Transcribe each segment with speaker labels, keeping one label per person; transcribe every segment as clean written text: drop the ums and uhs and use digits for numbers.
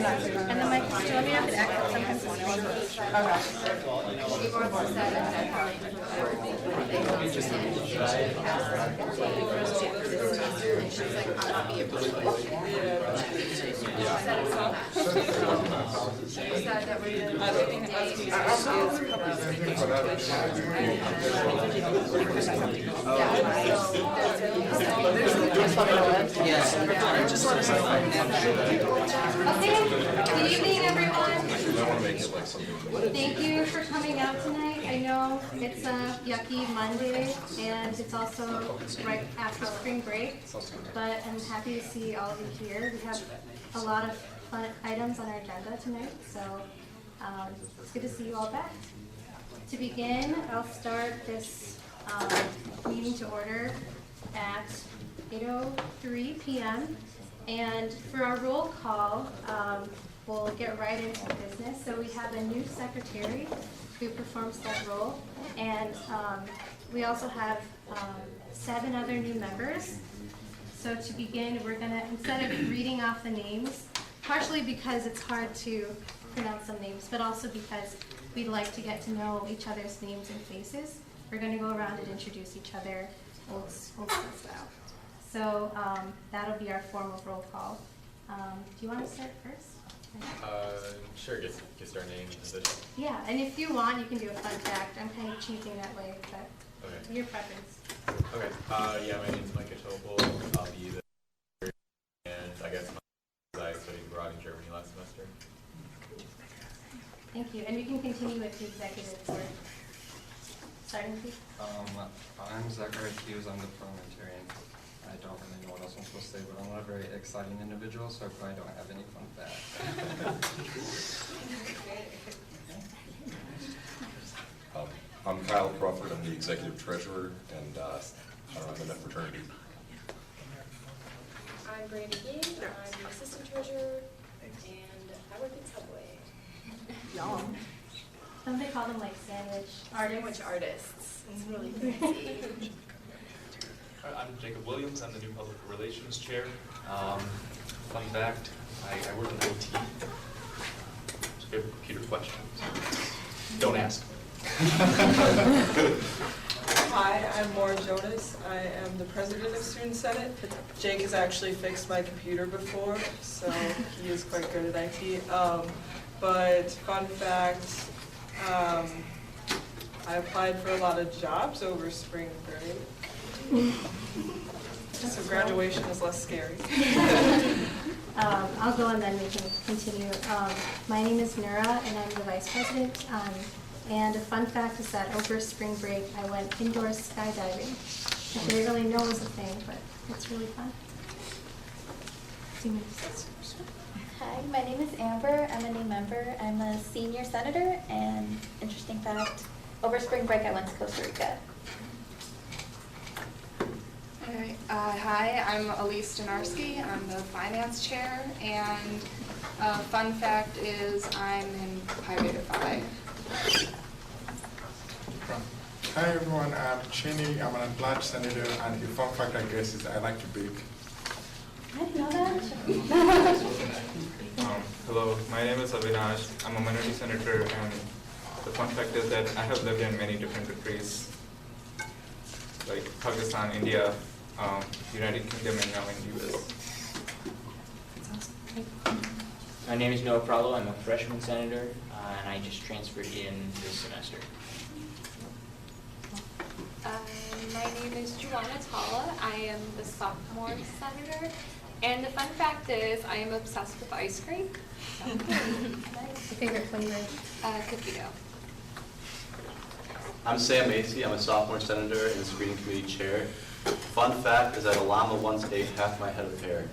Speaker 1: And the mic, do you want me to have it exit sometimes?
Speaker 2: Okay, good evening, everyone. Thank you for coming out tonight. I know it's a yucky Monday, and it's also right after spring break, but I'm happy to see all of you here. We have a lot of fun items on our agenda tonight, so it's good to see you all back. To begin, I'll start this meeting to order at 8:03 p.m. And for our roll call, we'll get right into business. So we have a new secretary who performs that role, and we also have 7 other new members. So to begin, we're gonna, instead of reading off the names, partially because it's hard to pronounce some names, but also because we'd like to get to know each other's names and faces, we're gonna go around and introduce each other old school style. So that'll be our formal roll call. Do you want to start first?
Speaker 3: Sure, just our name and position.
Speaker 2: Yeah, and if you want, you can do a fun fact. I'm kind of cheating that way, but
Speaker 3: Okay.
Speaker 2: your preference.
Speaker 3: Okay. Yeah, my name's Micah Topol. I'll be the and I guess I studied abroad in Germany last semester.
Speaker 2: Thank you. And we can continue with the executive board. Starting, please.
Speaker 4: I'm Zachary Hughes. I'm the parliamentarian. I don't really know what else I'm supposed to say, but I'm not a very exciting individual, so I probably don't have any fun facts.
Speaker 5: I'm Kyle Crawford. I'm the executive treasurer, and I'm in that fraternity.
Speaker 6: I'm Brandy Gee. I'm the assistant treasurer, and I work at Subway.
Speaker 2: Y'all. Don't they call them like sandwich artists?
Speaker 6: Artists. It's really fancy.
Speaker 7: I'm Jacob Williams. I'm the new public relations chair. Fun fact, I work in IT. Just favorite computer questions. Don't ask.
Speaker 8: Hi, I'm Maura Jonas. I am the president of Student Senate. Jake has actually fixed my computer before, so he is quite good at IT. But fun fact, I applied for a lot of jobs over spring break. So graduation is less scary.
Speaker 2: I'll go and then we can continue. My name is Nura, and I'm the vice president. And a fun fact is that over spring break, I went indoor skydiving, which I didn't really know was a thing, but it's really fun.
Speaker 9: Hi, my name is Amber. I'm a new member. I'm a senior senator, and interesting fact, over spring break I went to Costa Rica.
Speaker 10: Alright, hi, I'm Elise Donarski. I'm the finance chair, and fun fact is I'm in Pi Beta Phi.
Speaker 11: Hi everyone, I'm Chinny. I'm an at-large senator, and the fun fact I guess is I like to bake.
Speaker 9: I didn't know that.
Speaker 12: Hello, my name is Avinash. I'm a minority senator, and the fun fact is that I have lived in many different countries, like Pakistan, India, United Kingdom, and now in the US.
Speaker 13: My name is Noah Pralo. I'm a freshman senator, and I just transferred in this semester.
Speaker 6: My name is Joanna Tala. I am the sophomore senator. And the fun fact is I am obsessed with ice cream.
Speaker 2: Nice. Your favorite flavor?
Speaker 6: Cookie dough.
Speaker 14: I'm Sam Macy. I'm a sophomore senator and the screening committee chair. Fun fact is that a llama once ate half my head of hair.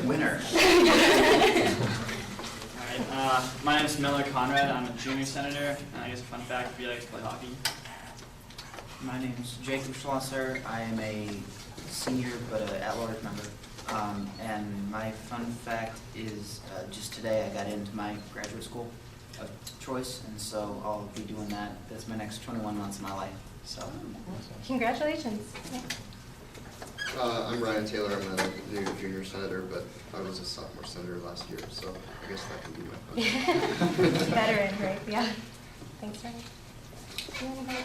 Speaker 13: Winner. Alright, my name is Miller Conrad. I'm a junior senator, and I guess a fun fact would be I like to play hockey.
Speaker 15: My name is Jacob Schlosser. I am a senior but an at-large member. And my fun fact is just today I got into my graduate school of choice, and so I'll be doing that. That's my next 21 months of my life. So,
Speaker 2: Congratulations.
Speaker 16: I'm Ryan Taylor. I'm a new junior senator, but I was a sophomore senator last year, so I guess that can be my fun.
Speaker 2: Veteran, right? Yeah. Thanks, Ryan. You wanna go?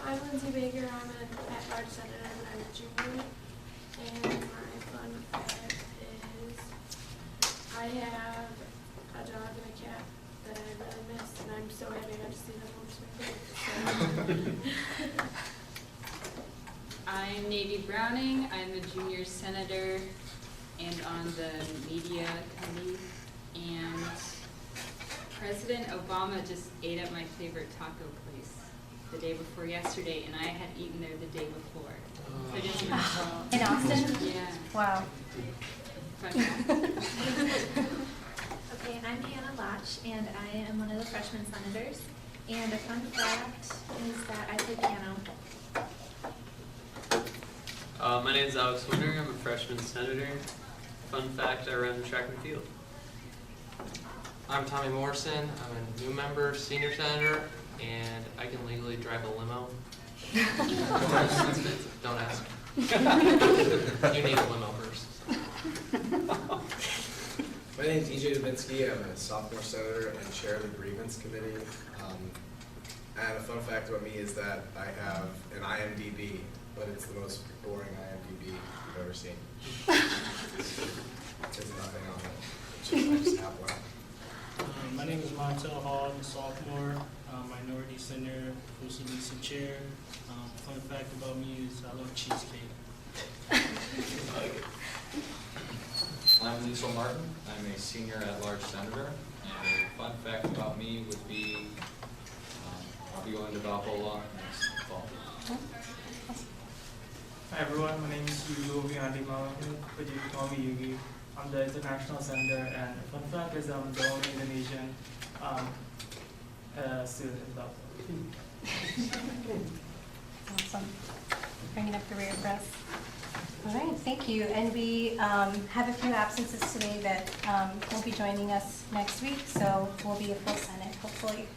Speaker 1: I'm Lindsay Baker. I'm an at-large senator and I'm a junior. And my fun fact is I have a dog and a cat that I really miss, and I'm so happy I got to see them on spring break.
Speaker 17: I'm Navy Browning. I'm a junior senator and on the media committee. And President Obama just ate at my favorite taco place the day before yesterday, and I had eaten there the day before. So just
Speaker 2: in Austin?
Speaker 17: Yeah.
Speaker 2: Wow.
Speaker 18: Okay, I'm Hannah Lotch, and I am one of the freshman senators. And a fun fact is that I play piano.
Speaker 19: My name is Alex Winter. I'm a freshman senator. Fun fact, I run track and field.
Speaker 20: I'm Tommy Morrison. I'm a new member, senior senator, and I can legally drive a limo. Don't ask. You need a limo first.
Speaker 21: My name is EJ Dubinsky. I'm a sophomore senator and chair of the grievance committee. And a fun fact about me is that I have an IMDb, but it's the most boring IMDb you've ever seen. There's nothing on it. I just have one.
Speaker 22: My name is Montel Hall. I'm a sophomore, minority center, inclusive chair. Fun fact about me is I love cheesecake.
Speaker 3: I'm Liesl Martin. I'm a senior at-large senator. And a fun fact about me would be I'll be going to Valhalla next fall.
Speaker 22: Hi everyone, my name is Yugi Andimao, but you can call me Yugi. I'm the international senator, and fun fact is I'm the only Indonesian student in Valhalla.
Speaker 2: Awesome. Bringing up the rear for us. All right, thank you. And we have a few absences today that will be joining us next week, so we'll be a full Senate, hopefully.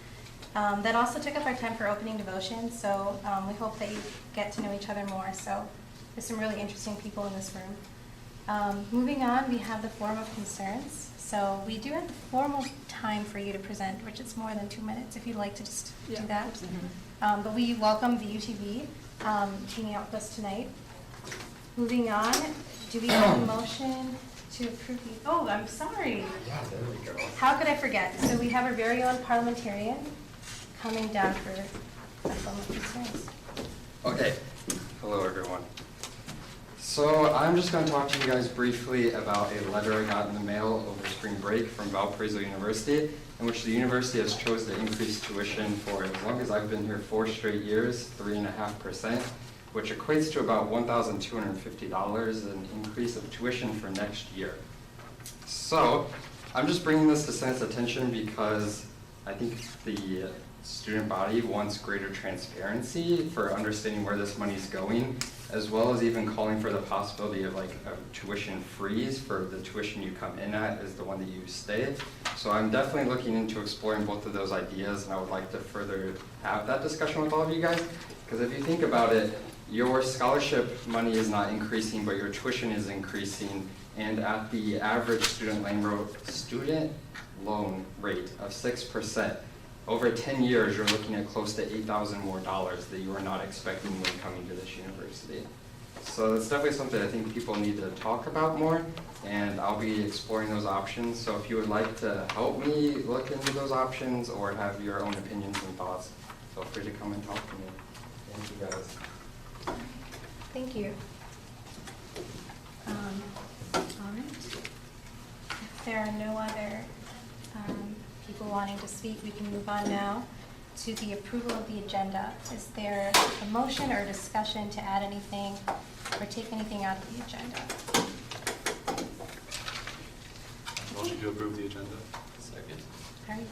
Speaker 2: That also took up our time for opening devotion, so we hope that you get to know each other more. So there's some really interesting people in this room. Moving on, we have the forum of concerns. So we do have the formal time for you to present, which is more than 2 minutes, if you'd like to just do that. But we welcome the UTV hanging out with us tonight. Moving on, do we have a motion to approve the, oh, I'm sorry.
Speaker 21: Yeah, there we go.
Speaker 2: How could I forget? So we have our very own parliamentarian coming down for the forum of concerns.
Speaker 4: Okay, hello everyone. So I'm just going to talk to you guys briefly about a letter I got in the mail over spring break from Valparaiso University, in which the university has chosen to increase tuition for as long as I've been here 4 straight years, 3.5%, which equates to about $1,250, an increase of tuition for next year. So I'm just bringing this to Senate's attention because I think the student body wants greater transparency for understanding where this money is going, as well as even calling for the possibility of like a tuition freeze for the tuition you come in at is the one that you stay. So I'm definitely looking into exploring both of those ideas, and I would like to further have that discussion with all of you guys. Because if you think about it, your scholarship money is not increasing, but your tuition is increasing. And at the average student loan rate of 6%, over 10 years, you're looking at close to $8,000 more that you are not expecting when coming to this university. So it's definitely something I think people need to talk about more, and I'll be exploring those options. So if you would like to help me look into those options or have your own opinions and thoughts, feel free to come and talk to me. Thank you guys.
Speaker 2: Thank you. All right. If there are no other people wanting to speak, we can move on now to the approval of the agenda. Is there a motion or discussion to add anything or take anything out of the agenda?
Speaker 14: Motion to approve the agenda.
Speaker 20: Second.
Speaker 2: All right.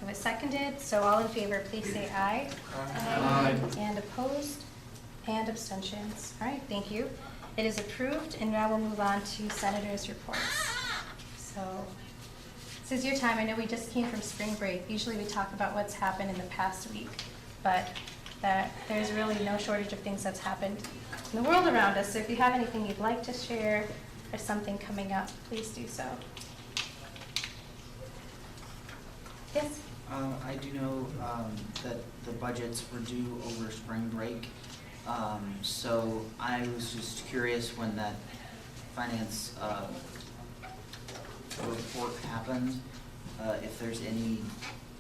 Speaker 2: It was seconded, so all in favor, please say aye.
Speaker 22: Aye.
Speaker 2: And opposed and abstentions. All right, thank you. It is approved, and now we'll move on to senators' reports. So this is your time. I know we just came from spring break. Usually we talk about what's happened in the past week, but there's really no shortage of things that's happened in the world around us. So if you have anything you'd like to share or something coming up, please do so. Yes?
Speaker 15: I do know that the budgets were due over spring break. So I was just curious when that finance report happened, if there's any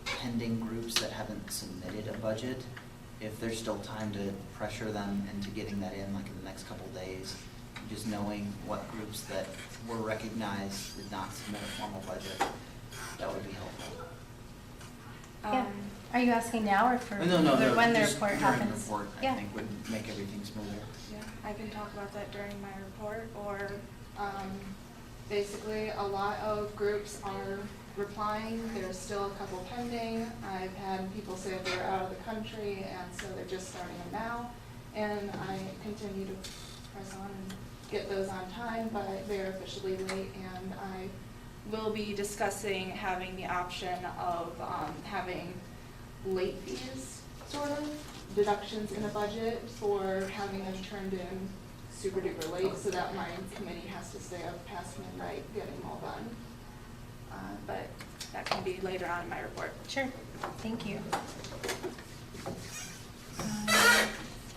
Speaker 15: pending groups that haven't submitted a budget, if there's still time to pressure them into getting that in like in the next couple days, just knowing what groups that were recognized did not submit a formal budget, that would be helpful.
Speaker 2: Yeah. Are you asking now or for
Speaker 15: No,
Speaker 2: when the
Speaker 15: just
Speaker 2: report
Speaker 15: during
Speaker 2: happens?
Speaker 15: the report, I
Speaker 2: Yeah.
Speaker 15: think would make everything smoother.
Speaker 10: Yeah, I can talk about that during my report, or basically a lot of groups are replying. There's still a couple pending. I've had people say they're out of the country, and so they're just starting them now. And I continue to press on and get those on time, but they're officially late, and I will be discussing having the option of having late fees, sort of, deductions in a budget for having them turned in super duper late, so that my committee has to stay up past midnight getting them all done. But that can be later on in my report.
Speaker 2: Sure, thank you.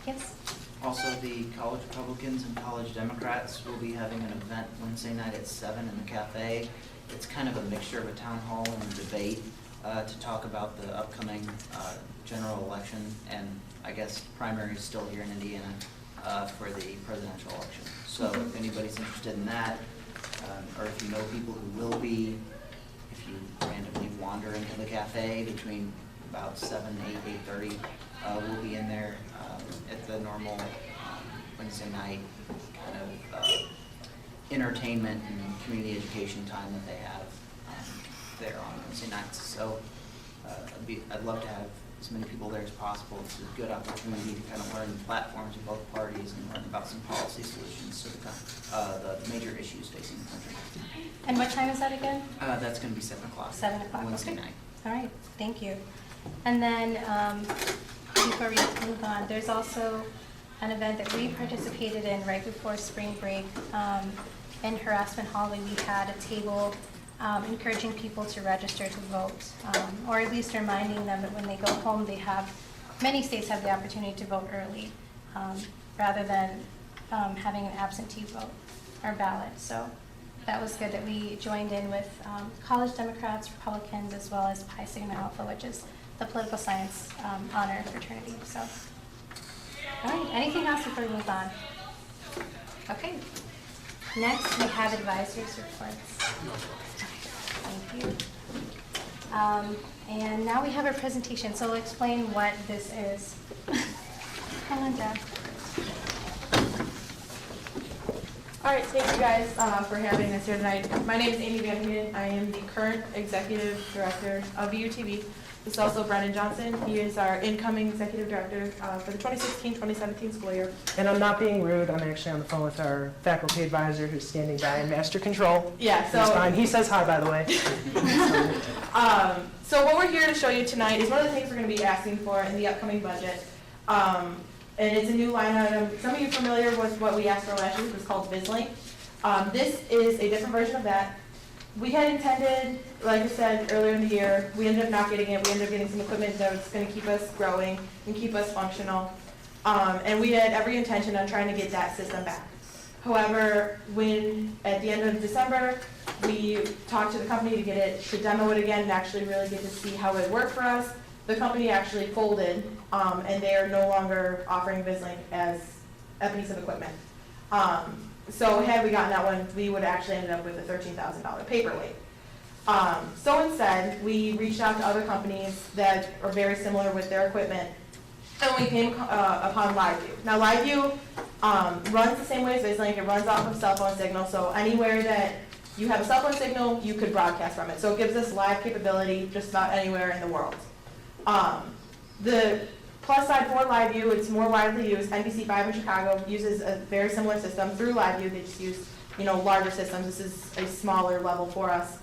Speaker 2: Yes?
Speaker 15: Also, the college Republicans and college Democrats will be having an event Wednesday night at 7 in the cafe. It's kind of a mixture of a town hall and a debate to talk about the upcoming general election, and I guess primaries still here in Indiana for the presidential election. So if anybody's interested in that, or if you know people who will be, if you randomly wander into the cafe between about 7, 8, 8:30, we'll be in there at the normal Wednesday night kind of entertainment and community education time that they have there on Wednesday nights. So I'd love to have as many people there as possible. It's a good opportunity to kind of learn the platforms of both parties and learn about some policy solutions to the major issues facing the country.
Speaker 2: And what time is that again?
Speaker 15: That's going to be 7 o'clock.
Speaker 2: 7 o'clock,
Speaker 15: Wednesday
Speaker 2: okay.
Speaker 15: night.
Speaker 2: All right, thank you. And then before we move on, there's also an event that we participated in right before spring break. In Harassment Hallway, we had a table encouraging people to register to vote, or at least reminding them that when they go home, many states have the opportunity to vote early, rather than having an absentee vote or ballot. So that was good that we joined in with college Democrats, Republicans, as well as Pi Sigma Alpha, which is the political science honor fraternity. So, all right, anything else before we move on? Okay. Next, we have advisors' reports. Thank you. And now we have our presentation, so we'll explain what this is. Come on down.
Speaker 5: All right, thank you guys for having us here tonight. My name is Amy Van Houten. I am the current executive director of VUTV. This is also Brendan Johnson. He is our incoming executive director for the 2016-2017 school year.
Speaker 7: And I'm not being rude. I'm actually on the phone with our faculty advisor who's standing by in master control.
Speaker 5: Yeah, so
Speaker 7: he's fine. He says hi, by the way.
Speaker 5: So what we're here to show you tonight is one of the things we're going to be asking for in the upcoming budget. And it's a new line item. Some of you are familiar with what we asked for last year, which was called VisLink. This is a different version of that. We had intended, like I said earlier in the year, we ended up not getting it. We ended up getting some equipment that was going to keep us growing and keep us functional. And we had every intention on trying to get that system back. However, when at the end of December, we talked to the company to demo it again and actually really get to see how it worked for us, the company actually folded, and they are no longer offering VisLink as a piece of equipment. So had we gotten that one, we would have actually ended up with a $13,000 paperweight. So instead, we reached out to other companies that are very similar with their equipment, and we came upon LiveU. Now LiveU runs the same way as VisLink. It runs off of cell phone signal, so anywhere that you have a cell phone signal, you could broadcast from it. So it gives us live capability just about anywhere in the world. The plus side for LiveU, it's more widely used. NBC5 in Chicago uses a very similar system through LiveU. They just use, larger systems. This is a smaller level for us.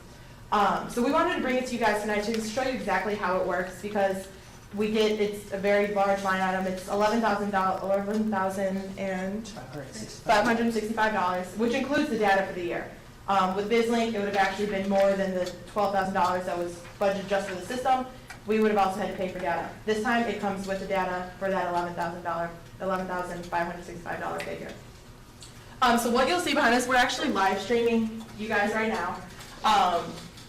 Speaker 5: So we wanted to bring it to you guys tonight to show you exactly how it works, because it's a very large line item. It's $11,565, which includes the data for the year. With BizLink, it would have actually been more than the $12,000 that was budgeted just for the system. We would have also had to pay for data. This time, it comes with the data for that $11,565 figure. So what you'll see behind us, we're actually live streaming you guys right now.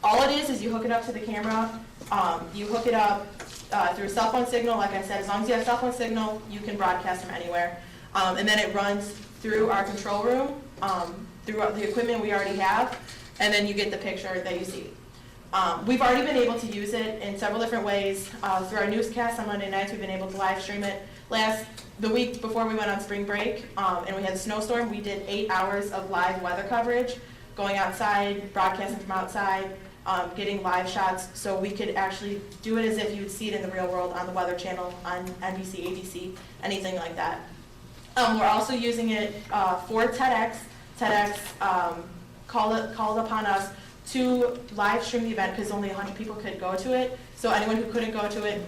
Speaker 5: All it is you hook it up to the camera. You hook it up through a cell phone signal. Like I said, as long as you have cell phone signal, you can broadcast from anywhere. And then it runs through our control room, through the equipment we already have, and then you get the picture that you see. We've already been able to use it in several different ways. Through our newscast on Monday nights, we've been able to live stream it. The week before we went on spring break, and we had a snowstorm, we did 8 hours of live weather coverage, going outside, broadcasting from outside, getting live shots, so we could actually do it as if you would see it in the real world on the Weather Channel, on NBC, ABC, anything like that. We're also using it for TEDx. TEDx called upon us to live stream the event because only 100 people could go to it. So anyone who couldn't go to it,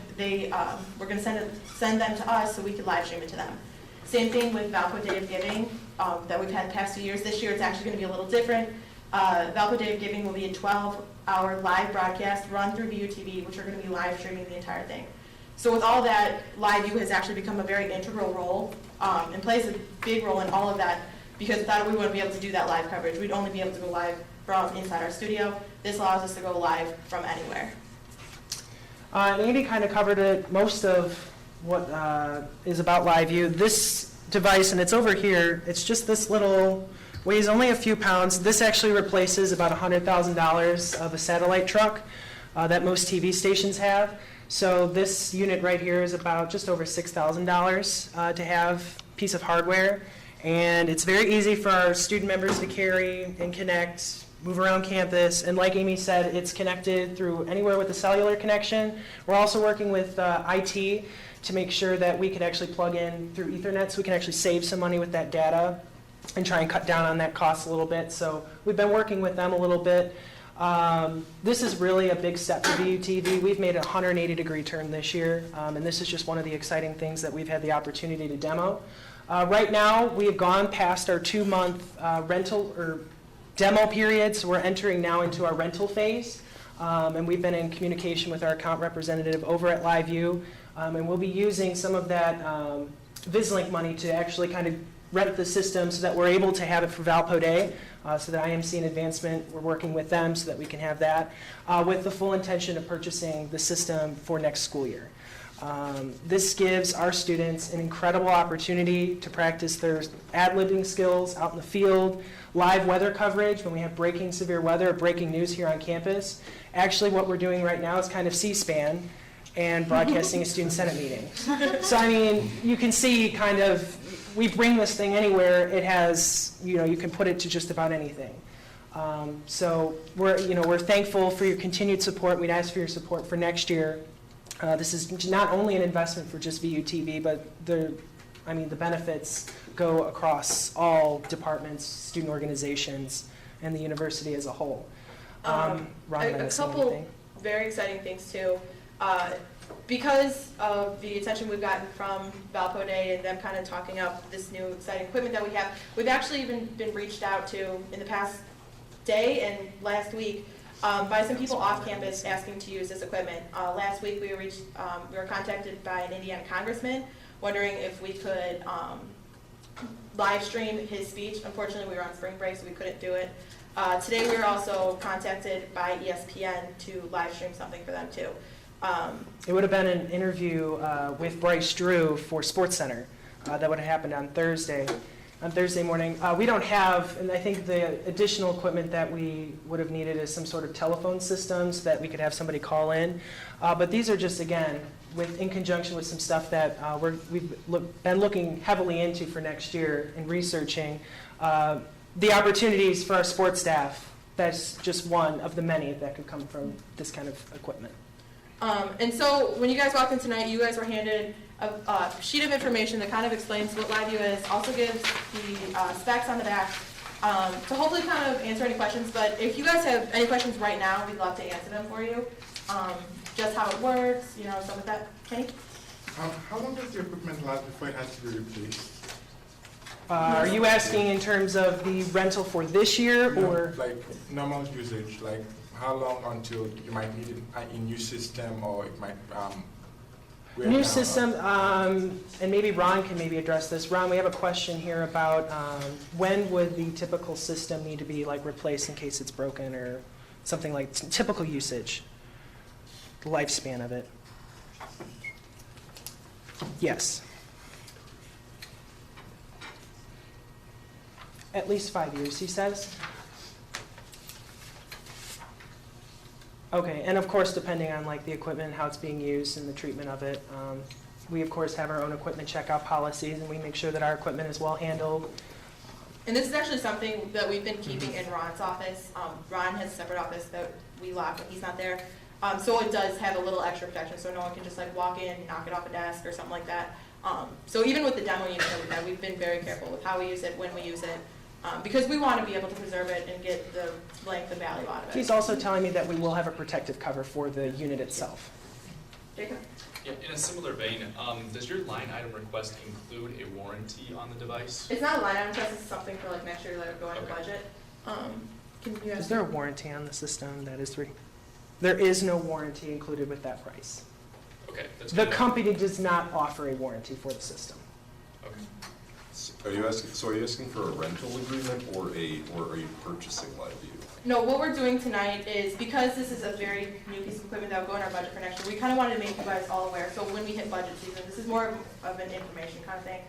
Speaker 5: we're going to send them to us so we could live stream it to them. Same thing with Valpo Day of Giving that we've had the past few years. This year it's actually going to be a little different. Valpo Day of Giving will be a 12-hour live broadcast run through VU TV, which are going to be live streaming the entire thing. So with all that, LiveU has actually become a very integral role and plays a big role in all of that, because without it we wouldn't be able to do that live coverage. We'd only be able to go live from inside our studio. This allows us to go live from anywhere.
Speaker 7: Andy kind of covered it, most of what is about LiveU. This device, and it's over here, it's just this little, weighs only a few pounds. This actually replaces about $100,000 of a satellite truck that most TV stations have. So this unit right here is about just over $6,000 to have a piece of hardware. And it's very easy for our student members to carry and connect, move around campus. And like Amy said, it's connected through anywhere with a cellular connection. We're also working with IT to make sure that we can actually plug in through Ethernet so we can actually save some money with that data and try and cut down on that cost a little bit. So we've been working with them a little bit. This is really a big step for VUTV. We've made a 180-degree turn this year, and this is just one of the exciting things that we've had the opportunity to demo. Right now, we have gone past our 2-month rental or demo period, so we're entering now into our rental phase. And we've been in communication with our account representative over at LiveU, and we'll be using some of that VizLink money to actually kind of rent the system so that we're able to have it for Valpo Day, so that IMC and Advancement, we're working with them so that we can have that, with the full intention of purchasing the system for next school year. This gives our students an incredible opportunity to practice their ad-libbing skills out in the field, live weather coverage when we have breaking severe weather or breaking news here on campus. Actually, what we're doing right now is kind of C-SPAN and broadcasting a student senate meeting. So, I mean, you can see kind of, we bring this thing anywhere. It has, you can put it to just about anything. So we're thankful for your continued support. We'd ask for your support for next year. This is not only an investment for just VUTV, but the benefits go across all departments, student organizations, and the university as a whole. Ron,
Speaker 5: A couple very exciting things too. Because of the attention we've gotten from Valpo Day and them kind of talking up this new exciting equipment that we have, we've actually even been reached out to in the past day and last week by some people off campus asking to use this equipment. Last week we were contacted by an Indiana congressman wondering if we could live stream his speech. Unfortunately, we were on spring break, so we couldn't do it. Today we were also contacted by ESPN to live stream something for them too.
Speaker 7: It would have been an interview with Bryce Drew for SportsCenter that would have happened on Thursday morning. We don't have, and I think the additional equipment that we would have needed is some sort of telephone systems that we could have somebody call in. But these are just, again, in conjunction with some stuff that we've been looking heavily into for next year and researching the opportunities for our sports staff. That's just one of the many that could come from this kind of equipment.
Speaker 5: And so when you guys walked in tonight, you guys were handed a sheet of information that kind of explains what LiveU is, also gives the specs on the back to hopefully kind of answer any questions. But if you guys have any questions right now, we'd love to answer them for you. just how it works, you know, stuff like that. Kenny?
Speaker 8: How long does the equipment last before it has to be replaced?
Speaker 7: Are you asking in terms of the rental for this year,
Speaker 8: No,
Speaker 7: or?
Speaker 8: like normal usage, like how long until you might need a new system, or it might wear
Speaker 7: New
Speaker 8: down,
Speaker 7: system, and maybe Ron can maybe address this. Ron, we have a question here about when would the typical system need to be like replaced in case it's broken or something like typical usage, the lifespan of it. Yes. At least 5 years, he says. Okay, and of course, depending on like the equipment, how it's being used, and the treatment of it, we of course have our own equipment checkout policies, and we make sure that our equipment is well handled.
Speaker 5: And this is actually something that we've been keeping in Ron's office. Ron has a separate office that we lock when he's not there. So it does have a little extra protection, so no one can just like walk in, knock it off a desk or something like that. So even with the demo unit that we've had, we've been very careful with how we use it, when we use it, because we want to be able to preserve it and get the length of value out of it.
Speaker 7: He's also telling me that we will have a protective cover for the unit itself.
Speaker 5: Jacob?
Speaker 11: Yeah, in a similar vein, does your line item request include a warranty on the device?
Speaker 5: It's not a line item request, it's something for like next year that would go in the budget. Can you
Speaker 7: Is there a warranty on the system? That is free. There is no warranty included with that price.
Speaker 11: Okay, that's
Speaker 7: The
Speaker 11: good.
Speaker 7: company does not offer a warranty for the system.
Speaker 11: Okay.
Speaker 23: Are you asking for a rental agreement or are you purchasing LiveU?
Speaker 5: No, what we're doing tonight is, because this is a very new piece of equipment that will go in our budget for next year, we kind of wanted to make you guys all aware. So when we hit budget season, this is more of an information kind of thing,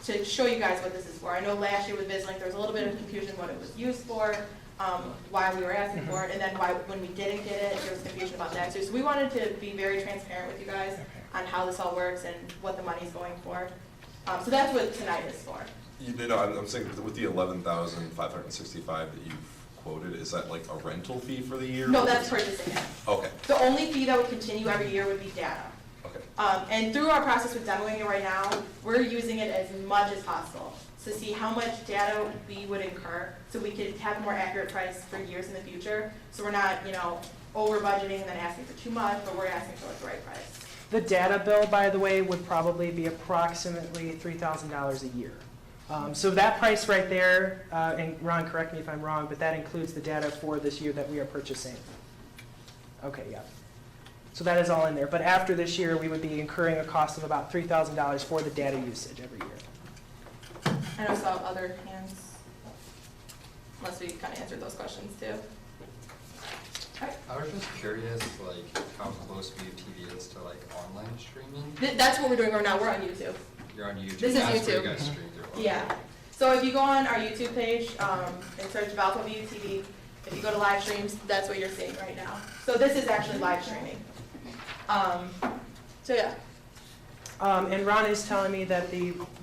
Speaker 5: to show you guys what this is for. I know last year with VisLink, there was a little bit of confusion what it was used for, why we were asking for it, and then why when we didn't get it, there was confusion about that too. So we wanted to be very transparent with you guys on how this all works and what the money's going for. So that's what tonight is for.
Speaker 23: You know, I'm saying with the 11,565 that you've quoted, is that like a rental fee for the year?
Speaker 5: No, that's purchasing it.
Speaker 23: Okay.
Speaker 5: The only fee that would continue every year would be data.
Speaker 23: Okay.
Speaker 5: And through our process with demoing it right now, we're using it as much as possible to see how much data we would incur so we could have a more accurate price for years in the future. So we're not, you know, over budgeting and then asking for too much, but we're asking for like the right price.
Speaker 7: The data bill, by the way, would probably be approximately $3,000 a year. So that price right there, and Ron, correct me if I'm wrong, but that includes the data for this year that we are purchasing. Okay, yeah. So that is all in there. But after this year, we would be incurring a cost of about $3,000 for the data usage every year.
Speaker 5: I know some other hands, unless we kind of answered those questions too.
Speaker 4: I was just curious, like, how close ViewTV is to, like, online streaming?
Speaker 5: That's what we're doing right now. We're on YouTube.
Speaker 4: You're on YouTube?
Speaker 5: This is
Speaker 4: That's where
Speaker 5: YouTube.
Speaker 4: you guys stream through.
Speaker 5: Yeah. So if you go on our YouTube page and search LiveU TV, if you go to live streams, that's what you're seeing right now. So this is actually live streaming. So yeah.
Speaker 7: And Ron is telling me that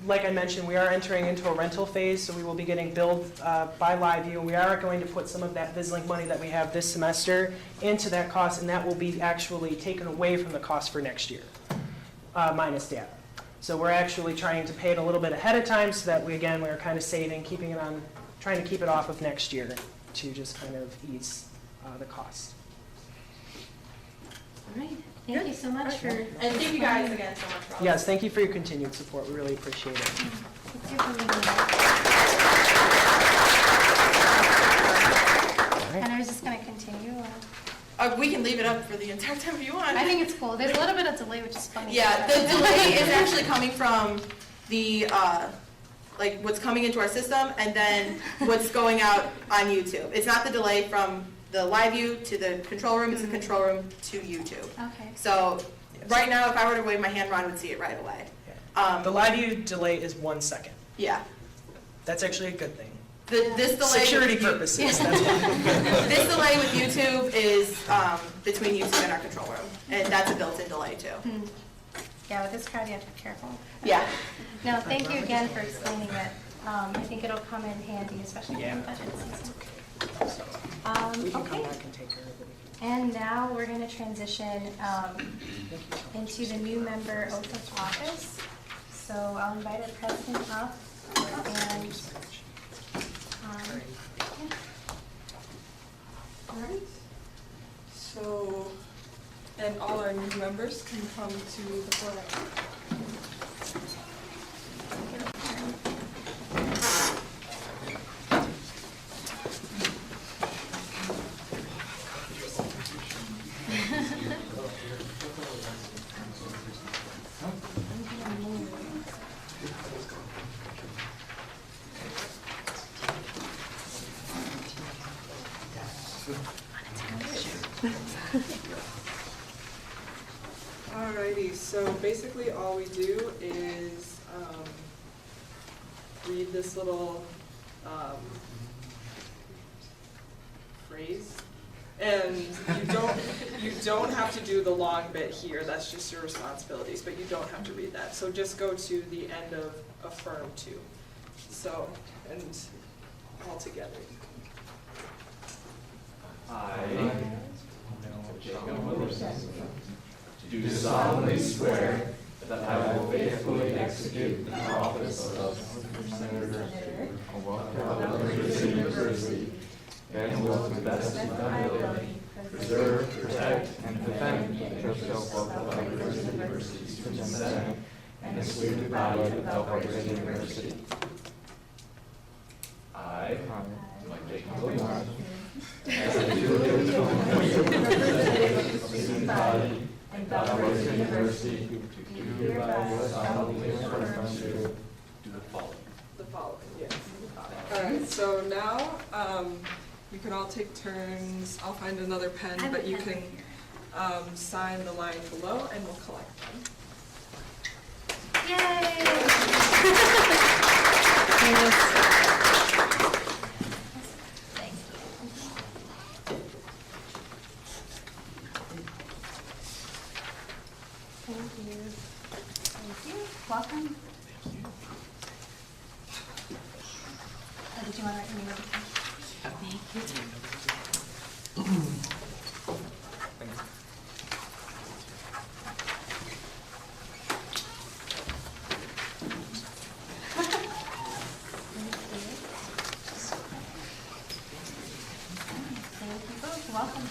Speaker 7: like I mentioned, we are entering into a rental phase, so we will be getting billed by LiveU, and we are going to put some of that VisLink money that we have this semester into that cost, and that will be actually taken away from the cost for next year, minus data. So we're actually trying to pay it a little bit ahead of time so that we're kind of saving, trying to keep it off of next year to just kind of ease the cost.
Speaker 2: All right. Thank you so much for.
Speaker 5: And thank you guys again so much for all
Speaker 7: Yes,
Speaker 5: this.
Speaker 7: thank you for your continued support. We really appreciate it.
Speaker 2: Let's hear from you, Nina. And I was just going to continue.
Speaker 5: We can leave it up for the entire time if you want.
Speaker 2: I think it's cool. There's a little bit of delay, which is funny.
Speaker 5: Yeah, the delay is actually coming from the, like what's coming into our system and then what's going out on YouTube. It's not the delay from the LiveU to the control room, it's the control room to YouTube.
Speaker 2: Okay.
Speaker 5: So right now, if I were to wave my hand, Ron would see it right away.
Speaker 7: The LiveU delay is 1 second.
Speaker 5: Yeah.
Speaker 7: That's actually a good thing.
Speaker 5: This delay
Speaker 7: Security
Speaker 5: with
Speaker 7: purposes. That's why.
Speaker 5: This delay with YouTube is between YouTube and our control room, and that's a built-in delay too.
Speaker 2: Yeah, with this crowd, you have to be careful.
Speaker 5: Yeah.
Speaker 2: No, thank you again for explaining it. I think it'll come in handy, especially in budget season.
Speaker 7: We can come
Speaker 2: Okay.
Speaker 7: back and take care of it.
Speaker 2: And now we're going to transition into the new member oath of office. So I'll invite our president up and.
Speaker 5: All right. So
Speaker 6: members can come to the floor. Alrighty, so basically all we do is read this little phrase, and you don't have to do the long bit here. That's just your responsibilities, but you don't have to read that. So just go to the end of affirm 2. So, and all together.
Speaker 9: I, do solemnly swear that I will faithfully execute the office of Senator of University and will to the best of my ability preserve, protect, and defend the interests of both University's Student Senate and the student body of Valparaiso University. I, Jacob Williams, as a duly representative of the student body and Valparaiso University, do hereby solemnly affirm to do the following.
Speaker 6: The following, yes. Alright, so now we can all take turns. I'll find another pen, but you can sign the line below and we'll collect them.
Speaker 2: Welcome. Oh, did you want to write your name? Thank you both. Welcome.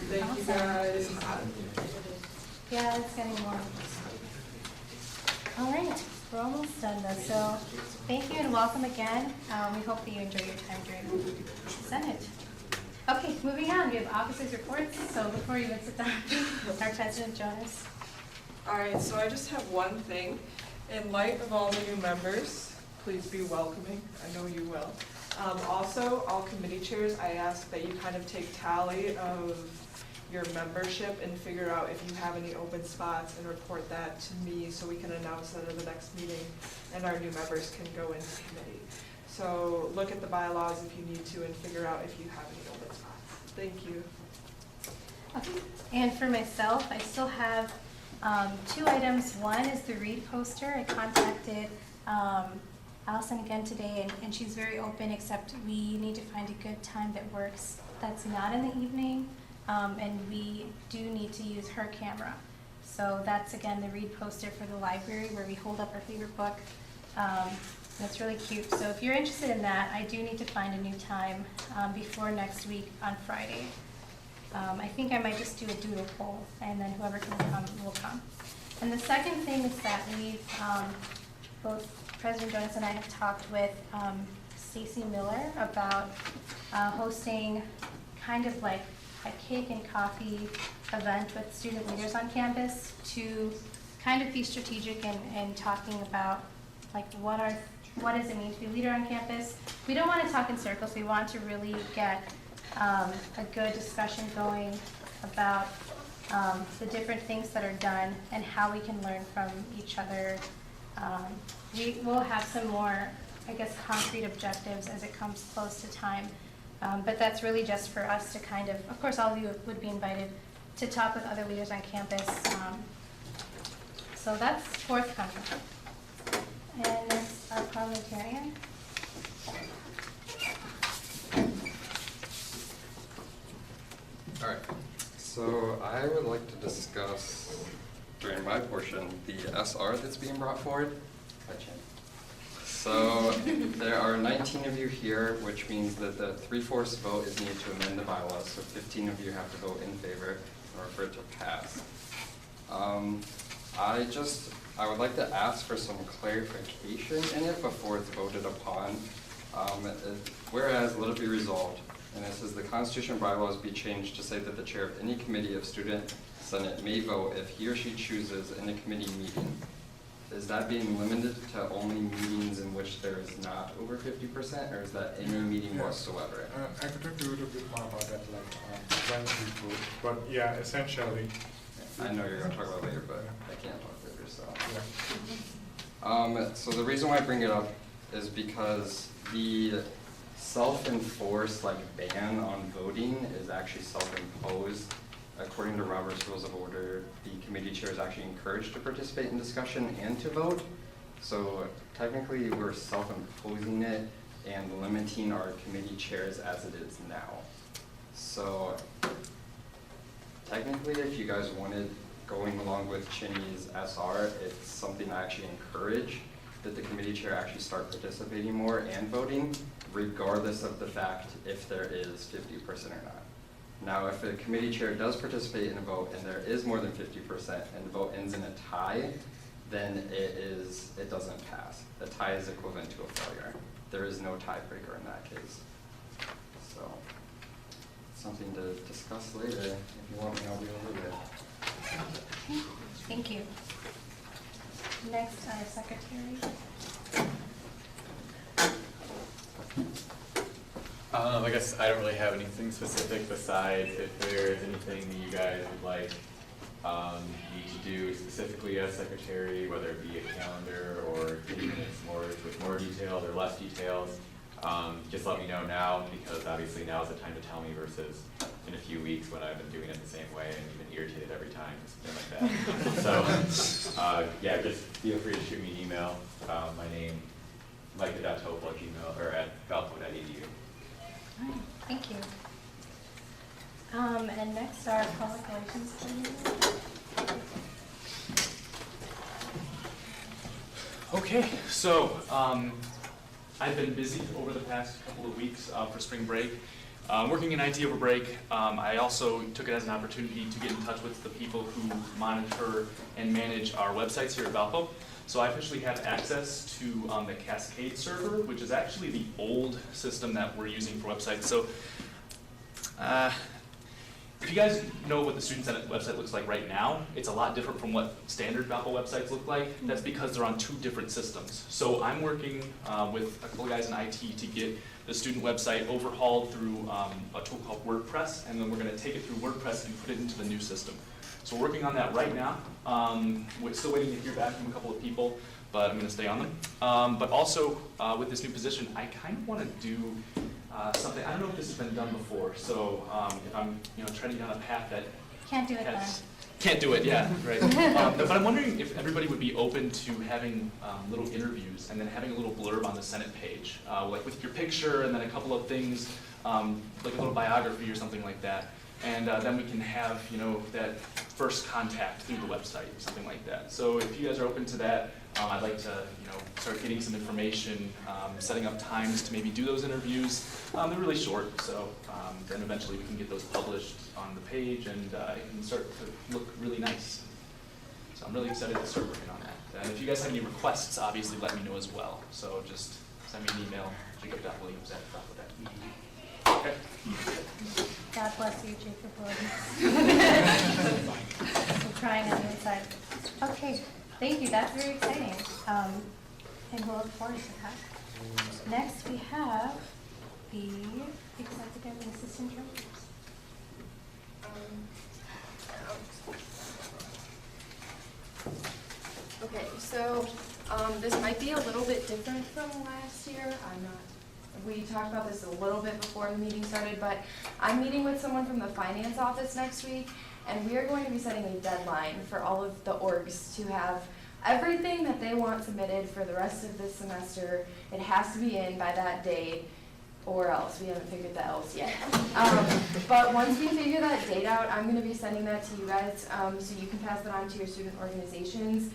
Speaker 6: Thank you guys.
Speaker 2: Yeah, it's getting warm. All right, we're almost done though, so thank you and welcome again. We hope that you enjoy your time during the Senate. Okay, moving on, we have officers' reports, so before you even sit down, our President Jonas.
Speaker 6: Alright, so I just have one thing. In light of all the new members, please be welcoming. I know you will. Also, all committee chairs, I ask that you kind of take tally of your membership and figure out if you have any open spots and report that to me so we can announce that at the next meeting and our new members can go into committee. So look at the bylaws if you need to and figure out if you have any open spots. Thank you.
Speaker 2: Okay, and for myself, I still have 2 items. One is the READ poster. I contacted Allison again today, and she's very open, except we need to find a good time that works that's not in the evening, and we do need to use her camera. So that's, again, the READ poster for the library where we hold up our favorite book. It's really cute. So if you're interested in that, I do need to find a new time before next week on Friday. I think I might just do a doodle poll, and then whoever can come will come. And the second thing is that we've, both President Jonas and I have talked with Stacy Miller about hosting kind of like a cake and coffee event with student leaders on campus to kind of be strategic and talking about like what does it mean to be a leader on campus. We don't want to talk in circles. We want to really get a good discussion going about the different things that are done and how we can learn from each other. We will have some more, I guess, concrete objectives as it comes close to time. But that's really just for us to kind of course, all of you would be invited to talk with other leaders on campus. So that's forthcoming. And next, our parliamentarian.
Speaker 4: All right. So I would like to discuss, during my portion, the SR that's being brought forward. So there are 19 of you here, which means that the 3/4 vote is needed to amend the bylaws. So 15 of you have to vote in favor in order for it to pass. I would like to ask for some clarification in it before it's voted upon. Whereas, let it be resolved, and it says the Constitution bylaws be changed to say that the chair of any committee of student senate may vote if he or she chooses in a committee meeting. Is that being limited to only meetings in which there is not over 50%, or is that any meeting whatsoever?
Speaker 8: I could talk to you a little bit more about that, like when we vote. But yeah, essentially.
Speaker 4: I know you're going to talk about it later, but I can't talk later, so.
Speaker 8: Yeah.
Speaker 4: So the reason why I bring it up is because the self-enforced ban on voting is actually self-imposed. According to Robert's Rules of Order, the committee chair is actually encouraged to participate in discussion and to vote. So technically, we're self-imposing it and limiting our committee chairs as it is now. So technically, if you guys wanted going along with Chinny's SR, it's something I actually encourage that the committee chair actually start participating more and voting, regardless of the fact if there is 50% or not. Now, if the committee chair does participate in a vote and there is more than 50% and the vote ends in a tie, then it doesn't pass. A tie is equivalent to a failure. There is no tiebreaker in that case. So, something to discuss later. If you want me, I'll be over there.
Speaker 2: Thank you. Next, our secretary.
Speaker 12: I guess I don't really have anything specific besides if there's anything that you guys would like me to do specifically as secretary, whether it be a calendar or getting minutes with more details or less details. Just let me know now, because obviously now is the time to tell me versus in a few weeks when I've been doing it the same way and you've been irritated every time, something like that. So yeah, just feel free to shoot me an email. My name, micah.topol@gmail.edu.
Speaker 2: All right, thank you. And next, our public relations coordinator.
Speaker 11: Okay, so I've been busy over the past couple of weeks for spring break. Working in IT over break, I also took it as an opportunity to get in touch with the people who monitor and manage our websites here at Valpo. So I officially have access to the Cascade server, which is actually the old system that we're using for websites. So if you guys know what the Student Senate website looks like right now, it's a lot different from what standard Valpo websites look like. That's because they're on 2 different systems. So I'm working with a couple guys in IT to get the student website overhauled through a tool called WordPress, and then we're going to take it through WordPress and put it into the new system. So we're working on that right now. We're still waiting to hear back from a couple of people, but I'm going to stay on them. But also, with this new position, I kind of want to do something. I don't know if this has been done before, so if I'm treading down a path that
Speaker 2: Can't do it then.
Speaker 11: Can't do it, yeah, right. But I'm wondering if everybody would be open to having little interviews and then having a little blurb on the Senate page, like with your picture and then a couple of things, like a little biography or something like that. And then we can have, that first contact through the website, something like that. So if you guys are open to that, I'd like to, start getting some information, setting up times to maybe do those interviews. They're really short, so then eventually we can get those published on the page and it can start to look really nice. So I'm really excited to start working on that. And if you guys have any requests, obviously let me know as well. So just send me an email, jacob.williams@valpo.edu. Okay.
Speaker 2: God bless you, Jacob Williams. I'm trying on the inside. Okay, thank you. That's very exciting. And we'll look forward to that. Next, we have the executive and assistant directors.
Speaker 13: Okay, so this might be a little bit different from last year. We talked about this a little bit before the meeting started, but I'm meeting with someone from the finance office next week, and we are going to be setting a deadline for all of the orgs to have everything that they want submitted for the rest of this semester. It has to be in by that date, or else. We haven't figured the else yet. But once we figure that date out, I'm going to be sending that to you guys so you can pass it on to your student organizations.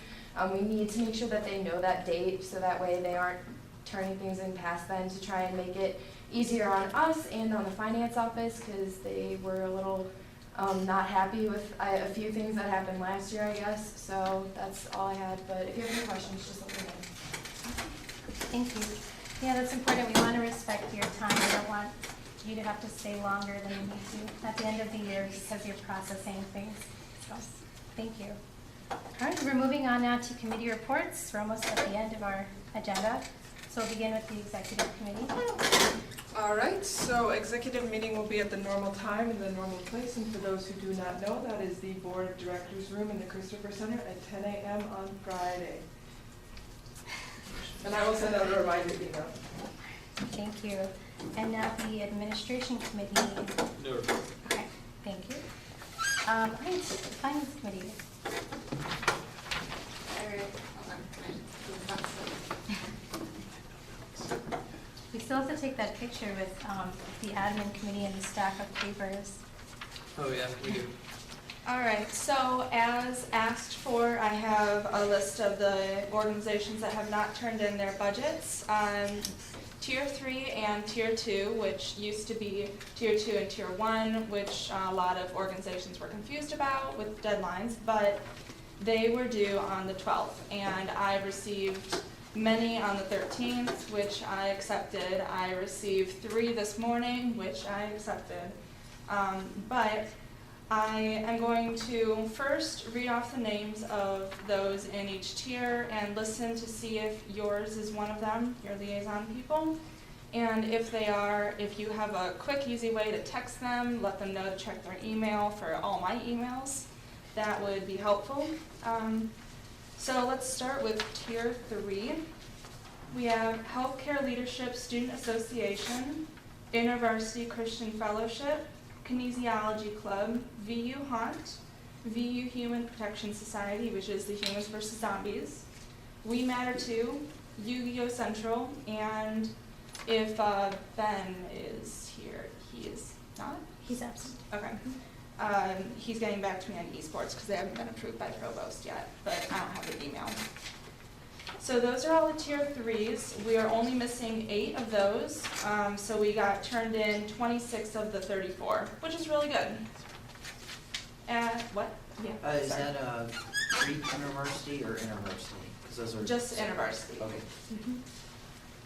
Speaker 13: We need to make sure that they know that date so that way they aren't turning things in past then to try and make it easier on us and on the finance office, because they were a little not happy with a few things that happened last year, I guess. So that's all I had, but if you have any questions, just let me know.
Speaker 2: Thank you. Yeah, that's important. We want to respect your time. We don't want you to have to stay longer than you need to at the end of the year because you're processing things. So, thank you. All right, we're moving on now to committee reports. We're almost at the end of our agenda. So we'll begin with the executive committee.
Speaker 6: All right, so executive meeting will be at the normal time in the normal place, and for those who do not know, that is the Board of Directors room in the Christopher Center at 10 a.m. on Friday. And I will send out a reminder email.
Speaker 2: Thank you. And now the administration committee.
Speaker 19: No report.
Speaker 2: Okay, thank you. Finance committee. We still have to take that picture with the admin committee and the stack of papers.
Speaker 20: Oh, yeah, we do.
Speaker 5: All right, so as asked for, I have a list of the organizations that have not turned in their budgets. Tier 3 and Tier 2, which used to be Tier 2 and Tier 1, which a lot of organizations were confused about with deadlines, but they were due on the 12th, and I received many on the 13th, which I accepted. I received 3 this morning, which I accepted. But I am going to first read off the names of those in each tier and listen to see if yours is one of them, your liaison people. And if they are, if you have a quick, easy way to text them, let them know to check their email for all my emails, that would be helpful. So let's start with Tier 3. We have Healthcare Leadership Student Association, InterVarsity Christian Fellowship, Kinesiology Club, VU Haunt, VU Human Protection Society, which is the Humans vs. Zombies, We Matter Too, Yu-Gi-Oh! Central, and if Ben is here, he is not?
Speaker 2: He's absent.
Speaker 5: Okay. He's getting back to me on esports because they haven't been approved by Provost yet, but I don't have the email. So those are all the Tier 3s. We are only missing 8 of those, so we got turned in 26 of the 34, which is really good. What? Yeah.
Speaker 15: Is
Speaker 5: sorry.
Speaker 15: that Greek University or InterVarsity? Because those are
Speaker 5: Just InterVarsity.
Speaker 15: Okay.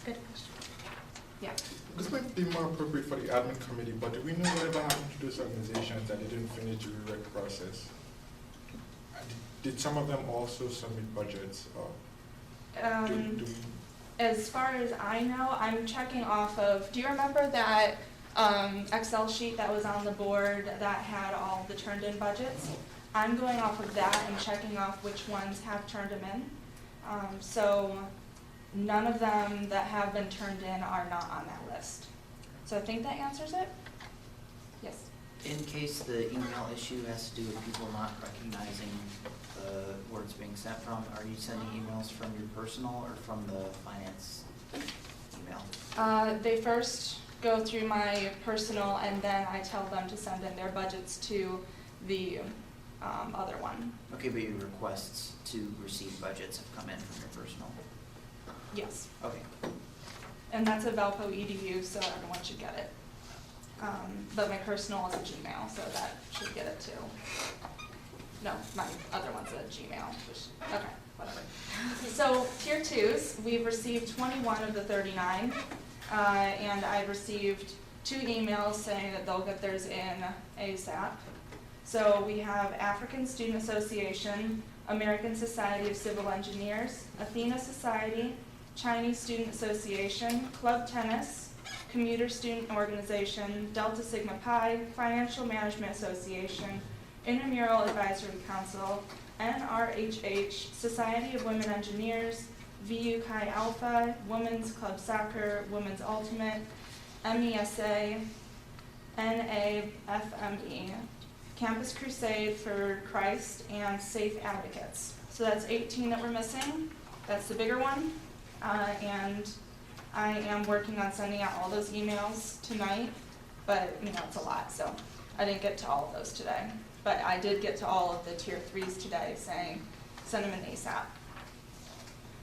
Speaker 2: Good question.
Speaker 5: Yeah.
Speaker 8: This might be more appropriate for the admin committee, but do we know whatever happened to those organizations that they didn't finish the REREC process? Did some of them also submit budgets? Or
Speaker 5: As far as I know, I'm checking off of, do you remember that Excel sheet that was on the board that had all the turned in budgets? I'm going off of that and checking off which ones have turned them in. So none of them that have been turned in are not on that list. So I think that answers it? Yes.
Speaker 15: In case the email issue has to do with people not recognizing where it's being sent from, are you sending emails from your personal or from the finance email?
Speaker 5: They first go through my personal, and then I tell them to send in their budgets to the other one.
Speaker 15: Okay, but your requests to receive budgets have come in from your personal?
Speaker 5: Yes.
Speaker 15: Okay.
Speaker 5: And that's a Valpo EDU, so everyone should get it. But my personal is a Gmail, so that should get it too. No, my other one's a Gmail, which, okay, whatever. So Tier 2s, we've received 21 of the 39, and I've received 2 emails saying that they'll get theirs in ASAP. So we have African Student Association, American Society of Civil Engineers, Athena Society, Chinese Student Association, Club Tennis, Commuter Student Organization, Delta Sigma Pi, Financial Management Association, Intramural Advisory Council, NRHH, Society of Women Engineers, VU Chi Alpha, Women's Club Soccer, Women's Ultimate, MESA, NAFME, Campus Crusade for Christ, and Safe Advocates. So that's 18 that we're missing. That's the bigger one. And I am working on sending out all those emails tonight, but it's a lot, so I didn't get to all of those today. But I did get to all of the Tier 3s today saying, send them in ASAP.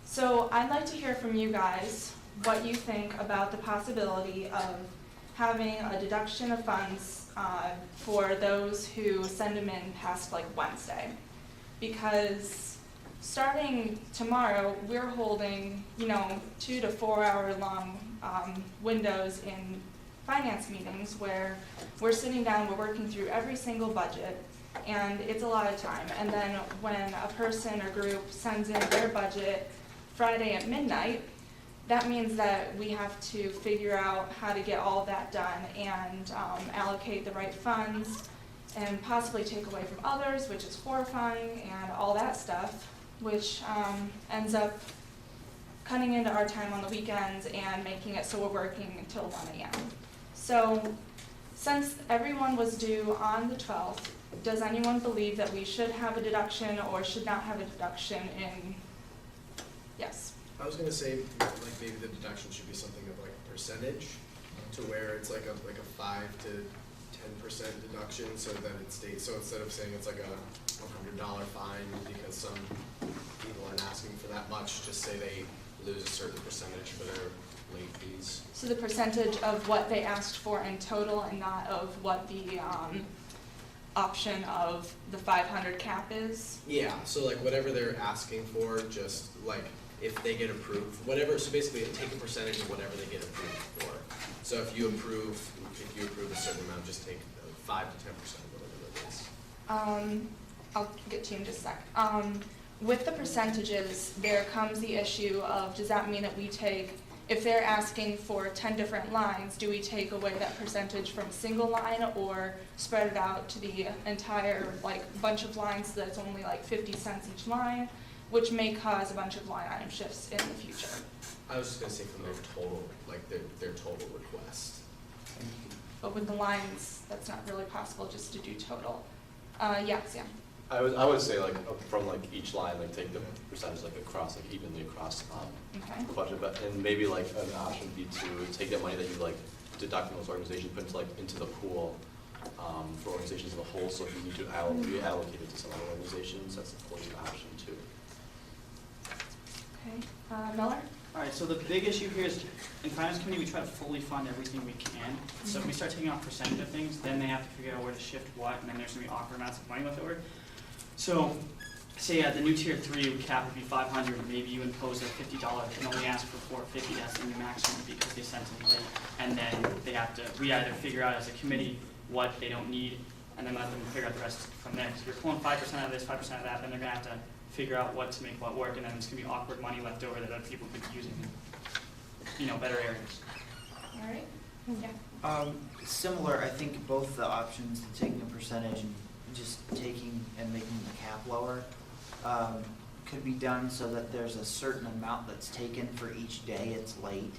Speaker 5: So I'd like to hear from you guys. what you think about the possibility of having a deduction of funds for those who send them in past like Wednesday. Because starting tomorrow, we're holding, 2 to 4 hour long windows in finance meetings where we're sitting down, we're working through every single budget, and it's a lot of time. And then when a person or group sends in their budget Friday at midnight, that means that we have to figure out how to get all of that done and allocate the right funds and possibly take away from others, which is horrifying, and all that stuff, which ends up cutting into our time on the weekends and making it so we're working until 1 a.m. So since everyone was due on the 12th, does anyone believe that we should have a deduction or should not have a deduction in, yes?
Speaker 21: I was gonna say, like, maybe the deduction should be something of like a percentage, to where it's like a 5 to 10% deduction, so that it stays, so instead of saying it's like a $100 fine because some people aren't asking for that much, just say they lose a certain percentage for their late fees.
Speaker 5: So the percentage of what they asked for in total and not of what the option of the 500 cap is?
Speaker 21: Yeah, so like whatever they're asking for, just like if they get approved, whatever, so basically take a percentage of whatever they get approved for. So if you approve a certain amount, just take 5 to 10%, whatever it is.
Speaker 5: I'll get to you in just a sec. With the percentages, there comes the issue of, does that mean that we take, if they're asking for 10 different lines, do we take away that percentage from a single line or spread it out to the entire bunch of lines so that it's only like 50 cents each line, which may cause a bunch of line item shifts in the future?
Speaker 21: I was just gonna say from their total, like their total request.
Speaker 5: But with the lines, that's not really possible just to do total. Yes, yeah.
Speaker 14: I would say like from like each line, like take the percentage like across, like evenly across
Speaker 5: Okay.
Speaker 14: the budget, but and maybe like an option would be to take that money that you like deduct from those organizations, put into the pool for organizations as a whole. So if you need to reallocate it to some other organizations, that's always an option too.
Speaker 5: Okay. Miller?
Speaker 1: All right, so the big issue here is in finance committee, we try to fully fund everything we can. So if we start taking off percentage of things, then they have to figure out where to shift what, and then there's gonna be awkward amounts of money left over. So say at the new tier 3 cap would be 500, maybe you impose a $50 and only ask for 450, that's the new maximum because they sent it late. And then they have to, we either figure out as a committee what they don't need and then let them figure out the rest from there. So if you're pulling 5% of this, 5% of that, then they're gonna have to figure out what to make what work, and then it's gonna be awkward money left over that other people could be using in, better areas.
Speaker 5: All right. Yeah.
Speaker 15: Similar, I think both the options, taking a percentage and just taking and making the cap lower, could be done so that there's a certain amount that's taken for each day it's late.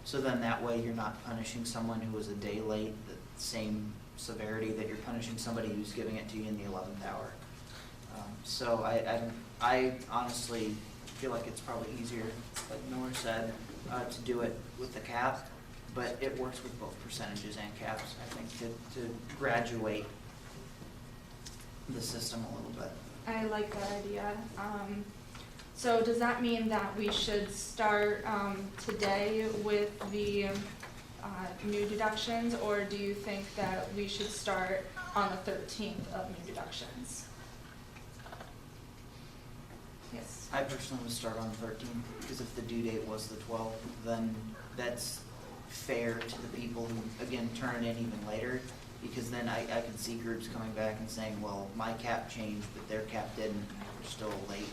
Speaker 15: So then that way you're not punishing someone who was a day late the same severity that you're punishing somebody who's giving it to you in the 11th hour. So I honestly feel like it's probably easier, like Miller said, to do it with the cap, but it works with both percentages and caps, I think, to graduate the system a little bit.
Speaker 5: I like that idea. So does that mean that we should start today with the new deductions, or do you think that we should start on the 13th of new deductions? Yes.
Speaker 15: I personally would start on 13th, because if the due date was the 12th, then that's fair to the people who, again, turn it in even later, because then I can see groups coming back and saying, well, my cap changed, but their cap didn't, we're still late.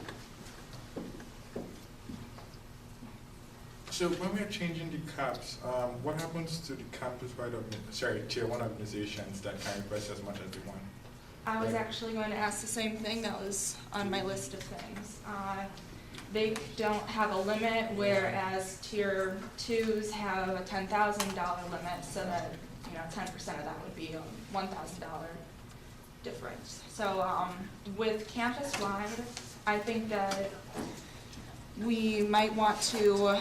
Speaker 8: So when we're changing the caps, what happens to the campus-wide, tier 1 organizations that can request as much as they want?
Speaker 5: I was actually going to ask the same thing that was on my list of things. They don't have a limit, whereas tier 2s have a $10,000 limit, so that 10% of that would be a $1,000 difference. So with campus-wide, I think that we might want to.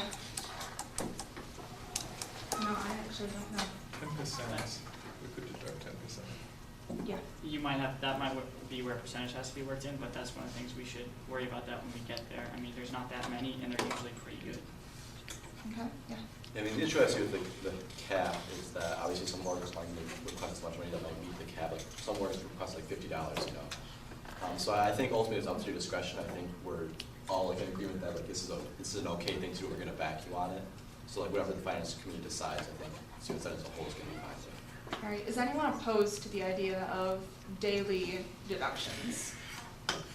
Speaker 5: No, I actually don't know.
Speaker 8: 10%. We could deduct 10%.
Speaker 5: Yeah.
Speaker 1: You might have, that might be where percentage has to be worked in, but that's one of the things we should worry about that when we get there. I mean, there's not that many, and they're usually pretty good.
Speaker 5: Okay, yeah.
Speaker 14: I mean, the issue I see with the cap is that obviously some mortgage might request so much money that might meet the cap, like some mortgage request like $50, you know. So I think ultimately it's up to your discretion. I think we're all like in agreement that like this is an okay thing to do. We're gonna back you on it. So like whatever the finance committee decides, I think student senate as a whole is gonna be fine too.
Speaker 10: All right, is anyone opposed to the idea of daily deductions?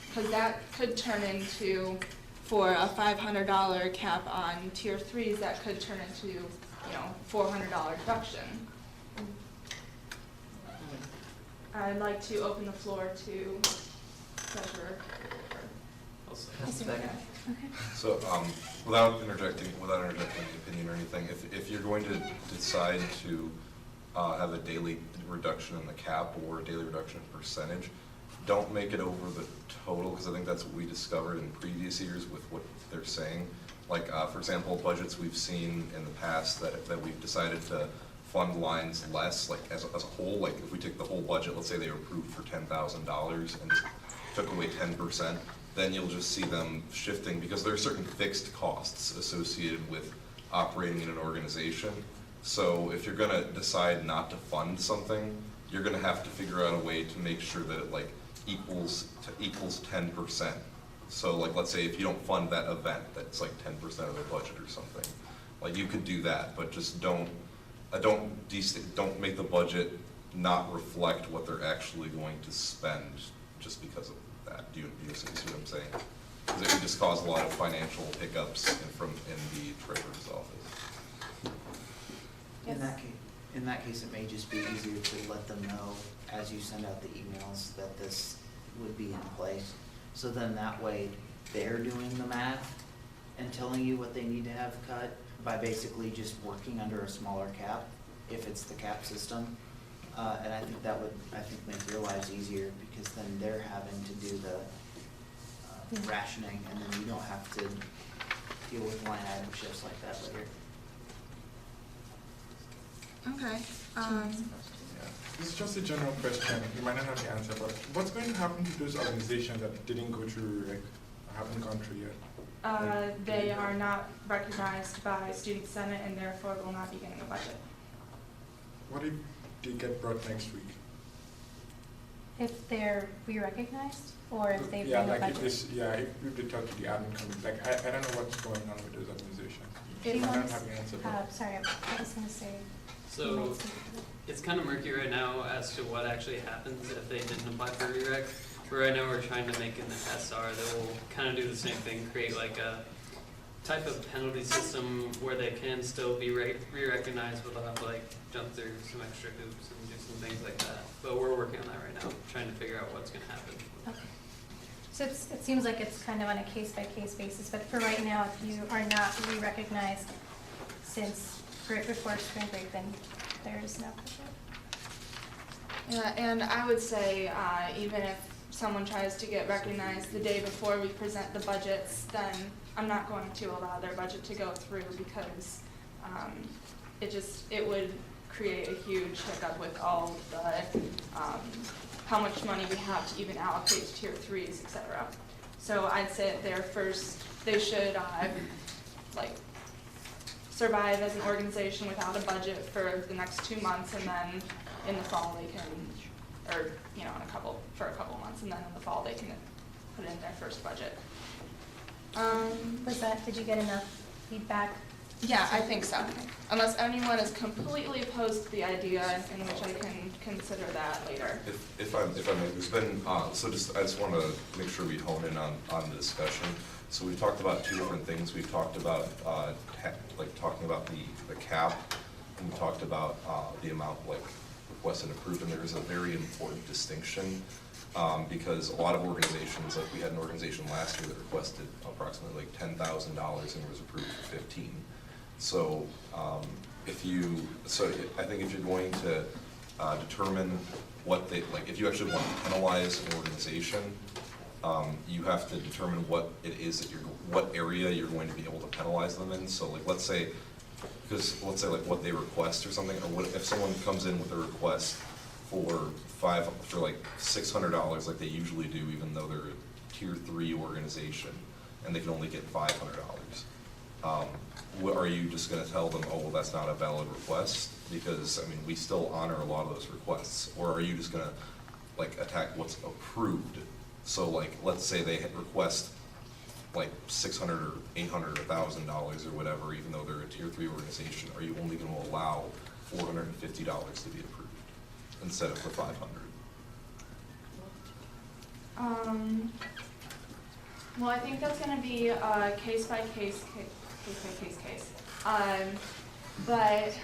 Speaker 10: Because that could turn into, for a $500 cap on tier 3s, that could turn into, $400 deduction. I'd like to open the floor to Treasurer.
Speaker 23: So, without interjecting an opinion or anything, if you're going to decide to have a daily reduction in the cap or a daily reduction in percentage, don't make it over the total, because I think that's what we discovered in previous years with what they're saying. Like, for example, budgets we've seen in the past that we've decided to fund lines less, like as a whole, like if we took the whole budget, let's say they were approved for $10,000 and just took away 10%, then you'll just see them shifting, because there are certain fixed costs associated with operating in an organization. So if you're gonna decide not to fund something, you're gonna have to figure out a way to make sure that it like equals 10%. So like, let's say if you don't fund that event, that's like 10% of their budget or something. Like you could do that, but just don't make the budget not reflect what they're actually going to spend just because of that. Do you see what I'm saying? Because it could just cause a lot of financial hiccups in the treasurer's office.
Speaker 15: In that case, it may just be easier to let them know as you send out the emails that this would be in place. So then that way they're doing the math and telling you what they need to have cut by basically just working under a smaller cap, if it's the cap system. And I think that would, make your lives easier, because then they're having to do the rationing, and then you don't have to deal with line item shifts like that later.
Speaker 10: Okay.
Speaker 8: This is just a general question. You might not have the answer, but what's going to happen to those organizations that didn't go through REC, haven't gone through yet?
Speaker 10: They are not recognized by Student Senate and therefore will not be getting a budget.
Speaker 8: What if they get brought next week?
Speaker 2: If they're re-recognized, or if they bring
Speaker 8: Yeah,
Speaker 2: a
Speaker 8: like
Speaker 2: budget?
Speaker 8: if they talk to the admin committee, like I don't know what's going on with those organizations.
Speaker 2: He
Speaker 8: You might not
Speaker 2: wants-
Speaker 8: have the answer. but-
Speaker 2: sorry, I was gonna say. he
Speaker 19: So
Speaker 2: might speak to that.
Speaker 19: it's kind of murky right now as to what actually happens if they didn't apply for re-rec. But right now we're trying to make an SR that will kind of do the same thing, create like a type of penalty system where they can still be re-recognized, but they'll have to like jump through some extra hoops and do some things like that. But we're working on that right now, trying to figure out what's going to happen.
Speaker 2: Okay. So it seems like it's kind of on a case-by-case basis, but for right now, if you are not re-recognized since before spring break, then there is no budget.
Speaker 10: Yeah, and I would say even if someone tries to get recognized the day before we present the budgets, then I'm not going to allow their budget to go through, because it would create a huge hiccup with all the how much money we have to even allocate to tier 3s, etc. So I'd say they should survive as an organization without a budget for the next 2 months, and then in the fall they can, or for a couple months, and then in the fall they can put in their first budget.
Speaker 2: Did you get enough feedback?
Speaker 10: Yeah, I think so. Unless anyone is completely opposed to the idea, in which I can consider that later.
Speaker 23: If I may, there's been, I just want to make sure we hone in on the discussion. So we've talked about two different things. We've talked about, talking about the cap, and we talked about the amount, requested and approved, and there is a very important distinction, because a lot of organizations, like we had an organization last year that requested approximately $10,000 and was approved for 15. So I think if you're going to determine what if you actually want to penalize an organization, you have to determine what it is that what area you're going to be able to penalize them in. So let's say what they request or something, or what if someone comes in with a request for $600 like they usually do, even though they're a tier 3 organization, and they can only get $500. are you just gonna tell them, oh, well, that's not a valid request? Because, I mean, we still honor a lot of those requests. Or are you just gonna, like, attack what's approved? So, like, let's say they request like $600 or $800 or $1,000 or whatever, even though they're a tier 3 organization, are you only gonna allow $450 to be approved instead of the $500?
Speaker 10: Well, I think that's gonna be a case by case. But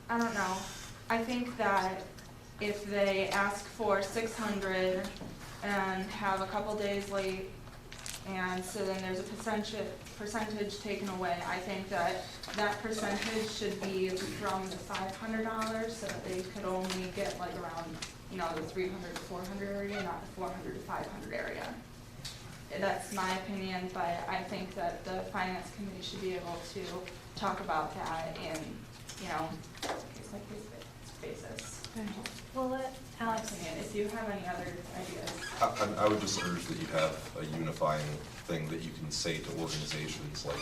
Speaker 10: I don't know. I think that if they ask for 600 and have a couple days late, and so then there's a percentage taken away, I think that that percentage should be from the $500, so that they could only get like around, you know, the 300 to 400 area, not the 400 to 500 area. That's my opinion, but I think that the finance committee should be able to talk about that in, you know, case by case basis.
Speaker 2: We'll let Alex.
Speaker 10: If you have any other ideas.
Speaker 23: I would just urge that you have a unifying thing that you can say to organizations, like,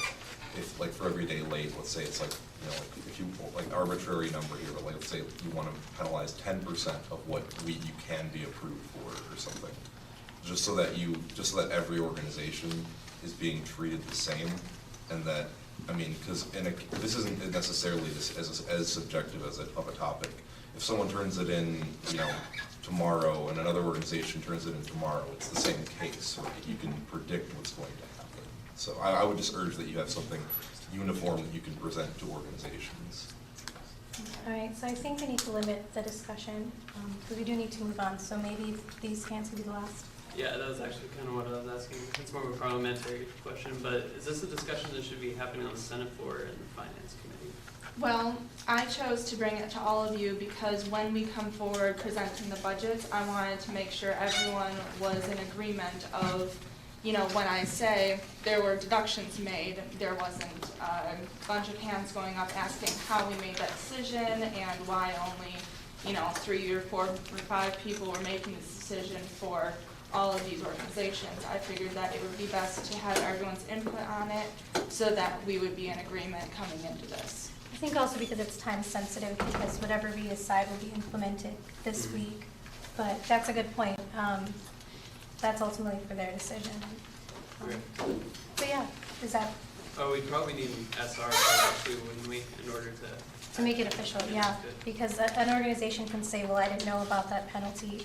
Speaker 23: if, like, for every day late, let's say it's like, you know, like, if you, like, arbitrary number here, but like, let's say you want to penalize 10% of what you can be approved for or something. Just so that every organization is being treated the same, and that, I mean, because this isn't necessarily as subjective of a topic. If someone turns it in, you know, tomorrow, and another organization turns it in tomorrow, it's the same case, right? You can predict what's going to happen. So I would just urge that you have something uniform that you can present to organizations.
Speaker 2: All right, so I think we need to limit the discussion, because we do need to move on, so maybe these hands will be the last.
Speaker 19: Yeah, that was actually kind of what I was asking. It's more of a parliamentary question, but is this a discussion that should be happening on the Senate floor and the Finance Committee?
Speaker 10: Well, I chose to bring it to all of you because when we come forward presenting the budgets, I wanted to make sure everyone was in agreement of, you know, when I say there were deductions made, there wasn't a bunch of hands going up asking how we made that decision and why only, you know, 3 or 4 or 5 people were making this decision for all of these organizations. I figured that it would be best to have everyone's input on it so that we would be in agreement coming into this.
Speaker 2: I think also because it's time sensitive, because whatever we decide will be implemented this week. But that's a good point. That's ultimately for their decision. But yeah, is that?
Speaker 19: Oh, we'd probably need SR too, wouldn't we, in order to
Speaker 2: make it official, yeah. Because an organization can say, well, I didn't know about that penalty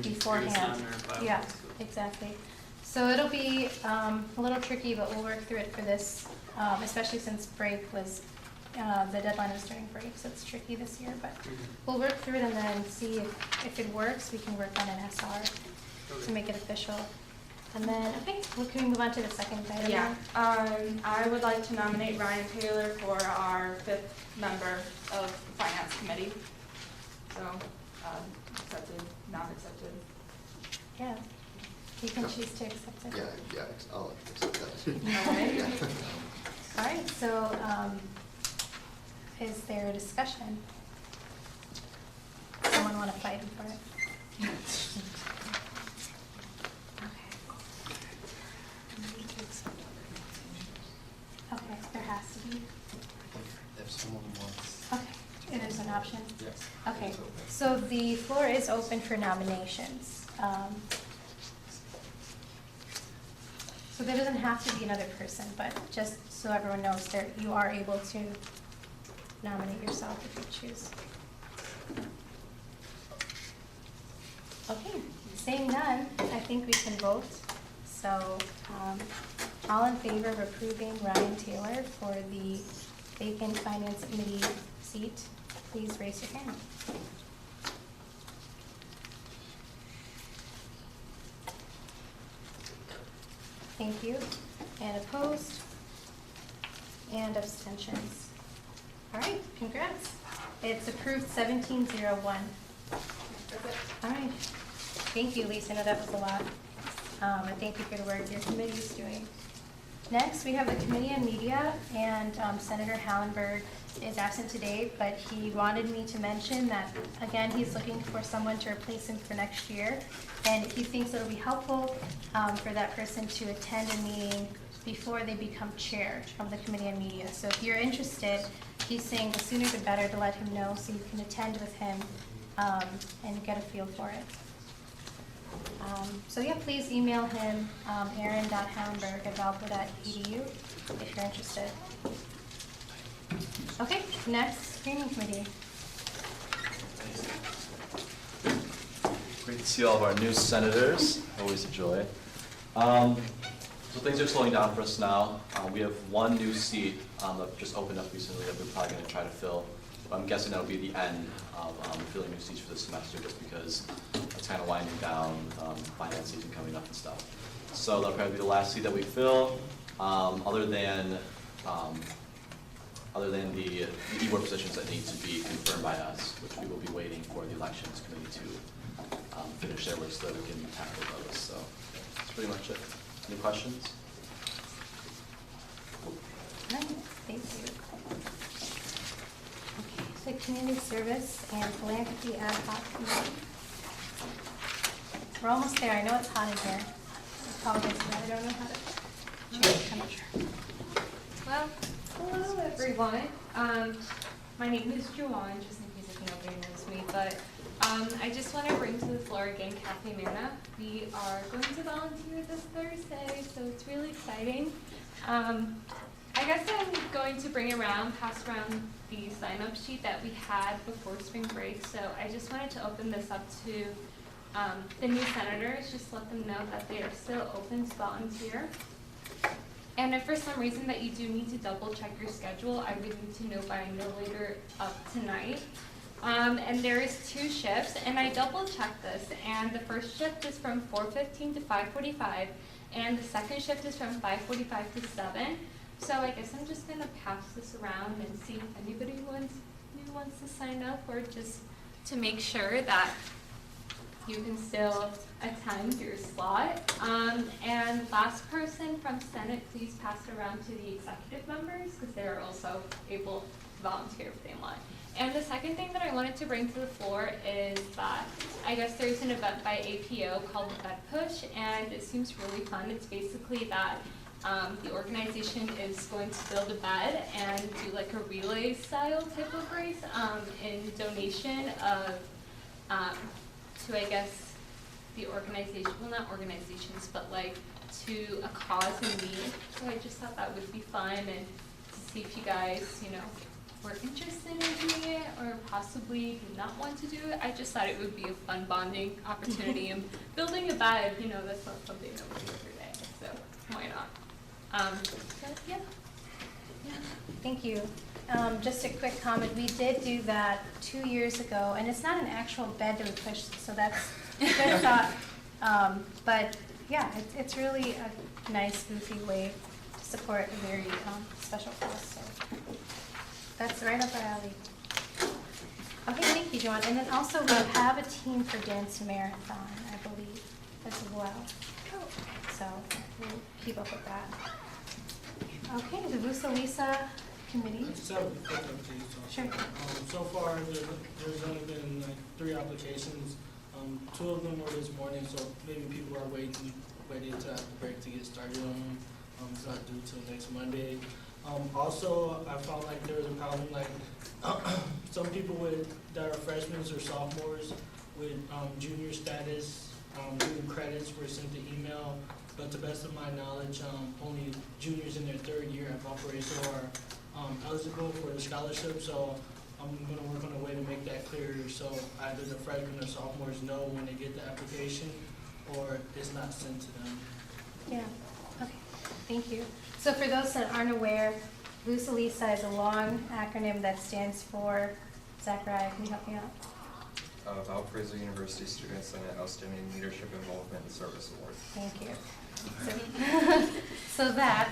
Speaker 2: beforehand. Yeah, exactly. So it'll be a little tricky, but we'll work through it for this, especially since break was, the deadline was during break, so it's tricky this year. But we'll work through it and then see if it works. We can work on an SR to make it official. And then, okay, can we move on to the second item?
Speaker 10: Yeah, I would like to nominate Ryan Taylor for our 5th member of the Finance Committee. So, accepted, not accepted.
Speaker 2: Yeah, you can choose to accept it.
Speaker 9: Yeah, I'll accept that.
Speaker 2: All right. All right, so is there a discussion? Someone want to fight for it? Okay, there has to be.
Speaker 4: If someone wants.
Speaker 2: Okay, it is an option?
Speaker 4: Yes.
Speaker 2: Okay, so the floor is open for nominations. So there doesn't have to be another person, but just so everyone knows that you are able to nominate yourself if you choose. Okay, seeing none, I think we can vote. So, all in favor of approving Ryan Taylor for the vacant Finance Committee seat, please raise your hand. Thank you. And opposed? And abstentions? All right, congrats. It's approved 1701. All right. Thank you, Lisa. I know that was a lot. And thank you for the work your committee is doing. Next, we have the Committee on Media, and Senator Hallenberg is absent today, but he wanted me to mention that, again, he's looking for someone to replace him for next year, and he thinks it'll be helpful for that person to attend a meeting before they become chair of the Committee on Media. So if you're interested, he's saying the sooner the better to let him know so you can attend with him and get a feel for it. So yeah, please email him, aaron.houndberg@valpo.edu if you're interested. Okay, next, screening committee.
Speaker 16: Great to see all of our new senators, always a joy. So things are slowing down for us now. We have one new seat that just opened up recently that we're probably going to try to fill. I'm guessing that'll be the end of filling new seats for this semester just because it's kind of winding down, finance season coming up and stuff. So that'll probably be the last seat that we fill, other than the e-board positions that need to be confirmed by us, which we will be waiting for the elections committee to finish their work so that we can tackle those. So that's pretty much it. Any questions?
Speaker 2: Thank you. Okay, so community service and philanthropy ad hoc committee. We're almost there. I know it's hot in here. I apologize for that. I don't know how to change the temperature.
Speaker 13: Well, hello everyone. My name is Joanne, just in case if nobody knows me, but I just want to bring to the floor again Kathy Manna. We are going to volunteer this Thursday, so it's really exciting. I guess I'm going to pass around the sign-up sheet that we had before spring break, so I just wanted to open this up to the new senators, just let them know that they are still open to volunteer. And if for some reason that you do need to double check your schedule, I would need to know by no later up tonight. And there is 2 shifts, and I double checked this, and the first shift is from 4:15 to 5:45, and the second shift is from 5:45 to 7. So I guess I'm just gonna pass this around and see if anybody who wants to sign up, or just to make sure that you can still attend your slot. And last person from Senate, please pass it around to the executive members, because they're also able to volunteer if they want. And the second thing that I wanted to bring to the floor is that I guess there's an event by APO called the Bed Push, and it seems really fun. It's basically that the organization is going to build a bed and do like a relay style type of race in donation of to I guess the organization, well not organizations, but like to a cause in need. So I just thought that would be fun, and to see if you guys, were interested in doing it or possibly do not want to do it. I just thought it would be a fun bonding opportunity, and building a bed, that's not something that we do every day, so why not? But yeah.
Speaker 2: Thank you. Just a quick comment. We did do that 2 years ago, and it's not an actual bed that we push, so that's a good thought. But yeah, it's really a nice, goofy way to support a very special cause. So that's right up our alley. Okay, thank you, Joanne. And then also we have a team for Dance Marathon, I believe, as well. So we'll keep up with that. Okay, the Vusa committee.
Speaker 22: I just have a quick update.
Speaker 2: Sure.
Speaker 22: So far, there's only been like 3 applications. 2 of them were this morning, so maybe people are waiting to have the break to get started on them. It's not due till next Monday. Also, I found like there was a problem, like some people that are freshmen or sophomores with junior status, due credits were sent the email, but to the best of my knowledge, only juniors in their 3rd year at Valparaiso are eligible for the scholarship, so I'm going to work on a way to make that clearer, so either the freshmen or sophomores know when they get the application, or it's not sent to them.
Speaker 2: Yeah, okay, thank you. So for those that aren't aware, VUSA-LISA is a long acronym that stands for, Zachariah, can you help me out?
Speaker 4: Valparaiso University Student Senate Outstanding Leadership Involvement and Service Award.
Speaker 2: Thank you. So that,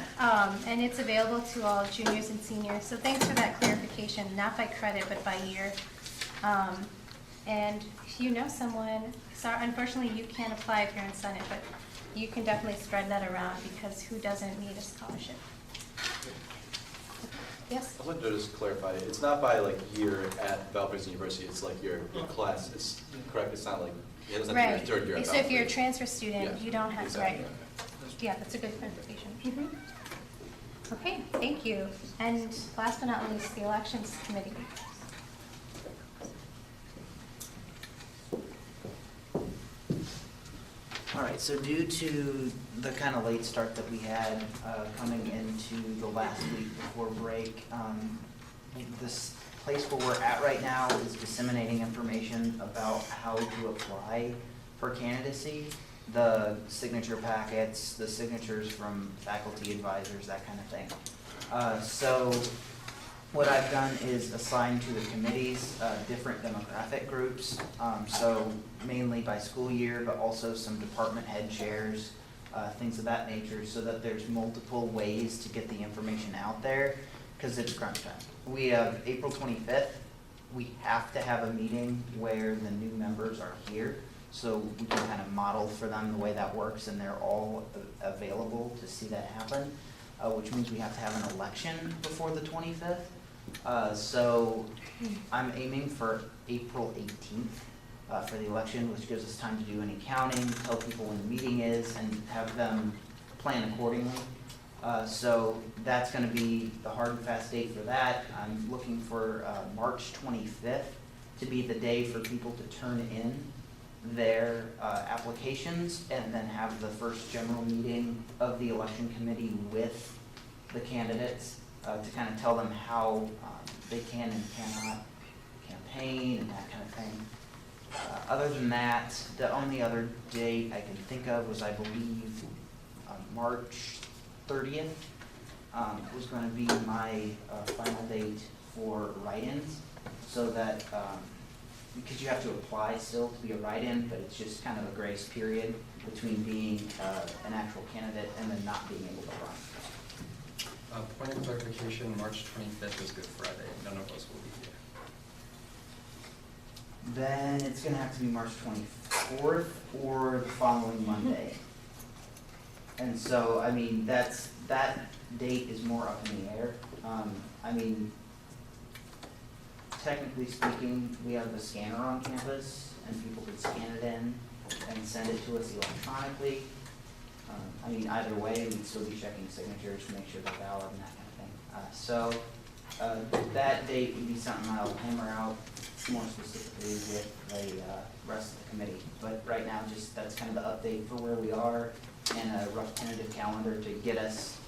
Speaker 2: and it's available to all juniors and seniors. So thanks for that clarification, not by credit, but by year. And if you know someone, unfortunately you can't apply if you're in Senate, but you can definitely spread that around, because who doesn't need a scholarship? Yes?
Speaker 14: I wanted to just clarify, it's not by like year at Valparaiso University, it's like your class, it's correct, it's not like, it doesn't have to be your 3rd year at
Speaker 2: So if you're a
Speaker 14: Valparaiso.
Speaker 2: transfer student,
Speaker 14: Yeah,
Speaker 2: you don't have,
Speaker 14: exactly.
Speaker 2: right? Yeah, that's a good clarification. Okay, thank you. And last but not least, the elections committee.
Speaker 15: All right, so due to the kind of late start that we had coming into the last week before break, this place where we're at right now is disseminating information about how to apply for candidacy, the signature packets, the signatures from faculty advisors, that kind of thing. So what I've done is assign to the committees different demographic groups, so mainly by school year, but also some department head chairs, things of that nature, so that there's multiple ways to get the information out there, because it's crunch time. We have April 25th. We have to have a meeting where the new members are here, so we can kind of model for them the way that works, and they're all available to see that happen, which means we have to have an election before the 25th. So I'm aiming for April 18th for the election, which gives us time to do any counting, tell people when the meeting is, and have them plan accordingly. So that's going to be the hard and fast date for that. I'm looking for March 25th to be the day for people to turn in their applications, and then have the first general meeting of the election committee with the candidates to kind of tell them how they can and cannot campaign and that kind of thing. Other than that, the only other date I can think of was, I believe, March 30th was going to be my final date for write-ins, so that, because you have to apply still to be a write-in, but it's just kind of a grace period between being an actual candidate and then not being able to run.
Speaker 4: Point of clarification, March 25th is Good Friday. None of us will be here.
Speaker 15: Then it's going to have to be March 24th or the following Monday. And so, I mean, that date is more up in the air. I mean, technically speaking, we have a scanner on campus, and people could scan it in and send it to us electronically. I mean, either way, we'd still be checking signatures to make sure they're valid and that kind of thing. So that date would be something I'll hammer out more specifically with the rest of the committee. But right now, just that's kind of the update for where we are, and a rough tentative calendar to get us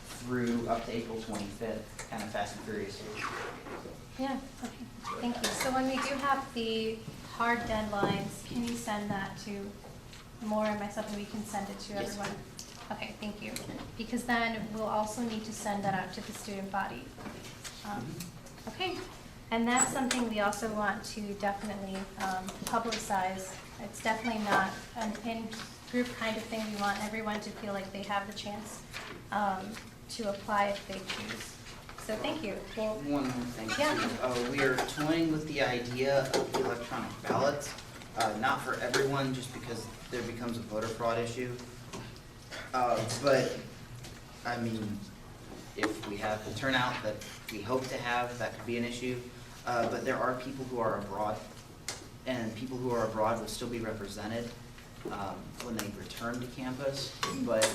Speaker 15: through up to April 25th, kind of fast and furious here.
Speaker 2: Yeah, okay, thank you. So when we do have the hard deadlines, can you send that to Maura and myself, and we can send it to
Speaker 15: Yes.
Speaker 2: everyone? Okay, thank you. Because then we'll also need to send that out to the student body. Okay, and that's something we also want to definitely publicize. It's definitely not an in-group kind of thing. We want everyone to feel like they have the chance to apply if they choose. So thank you. Well,
Speaker 15: One more thing.
Speaker 2: Yeah.
Speaker 15: We are toying with the idea of electronic ballots, not for everyone, just because there becomes a voter fraud issue. But, I mean, if we have the turnout that we hope to have, that could be an issue. But there are people who are abroad, and people who are abroad will still be represented when they return to campus, but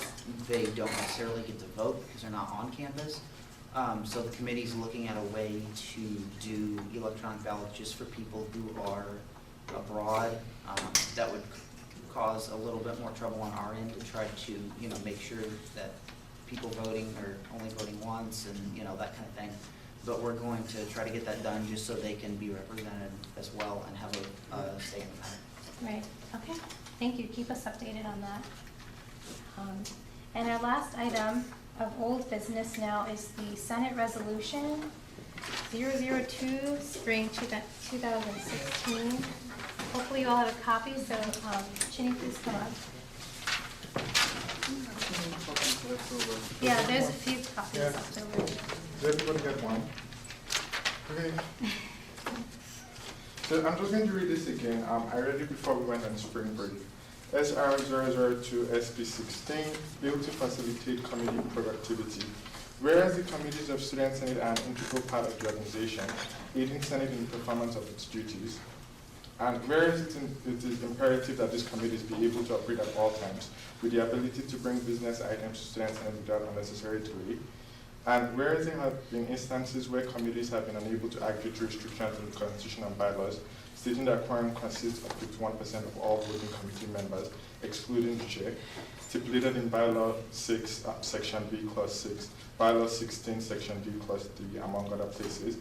Speaker 15: they don't necessarily get to vote because they're not on campus. So the committee's looking at a way to do electronic ballots just for people who are abroad. That would cause a little bit more trouble on our end to try to, make sure that people voting are only voting once and, that kind of thing. But we're going to try to get that done just so they can be represented as well and have a say in the matter.
Speaker 2: right, okay. Thank you. Keep us updated on that. And our last item of old business now is the Senate Resolution 002, Spring 2016. Hopefully you all have a copy, so Ginny, please come up. Yeah, there's a few copies left over.
Speaker 8: Does everybody get one? Okay. So I'm just going to read this again. I read it before we went on spring break. SR 002 SP 16, Bill to facilitate committee productivity. Whereas the committees of Student Senate are an integral part of the organization, aiding Senate in the performance of its duties. And whereas it is imperative that these committees be able to operate at all times with the ability to bring business items to students and without unnecessary delay. And whereas there have been instances where committees have been unable to adhere to restrictions in the Constitution and bylaws, stating that quorum consists of 51% of all voting committee members, excluding the chair, stipulated in Bylaw 6, Section B, Clause 6, Bylaw 16, Section D, Clause 3, among other places.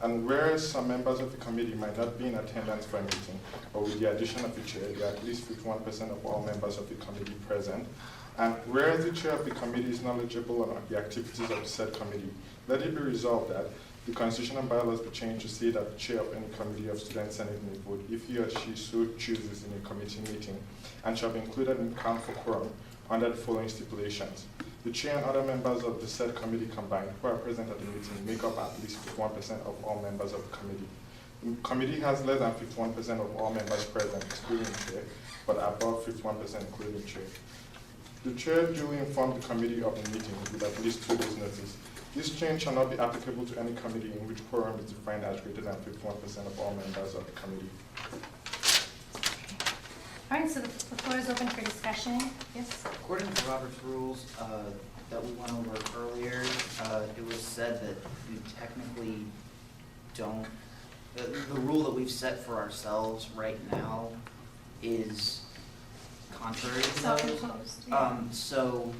Speaker 8: And whereas some members of the committee might not be in attendance for a meeting, but with the addition of the chair, there are at least 51% of all members of the committee present. And whereas the chair of the committee is knowledgeable on the activities of the said committee, let it be resolved that the Constitution and bylaws be changed to say that the chair of any committee of student senate may vote if he or she so chooses in a committee meeting and shall be included in count for quorum under the following stipulations. The chair and other members of the said committee combined who are present at the meeting make up at least 51% of all members of the committee. The committee has less than 51% of all members present, excluding the chair, but above 51% including the chair. The chair duly informed the committee of the meeting with at least 2 days' notice. This change shall not be applicable to any committee in which quorum is defined as greater than 51% of all members of the committee.
Speaker 2: All right, so the floor is open for discussion. Yes?
Speaker 15: According to Robert's rules that we went over earlier, it was said that we technically don't, the rule that we've set for ourselves right now is contrary to those.
Speaker 2: Self-imposed, yeah.
Speaker 15: So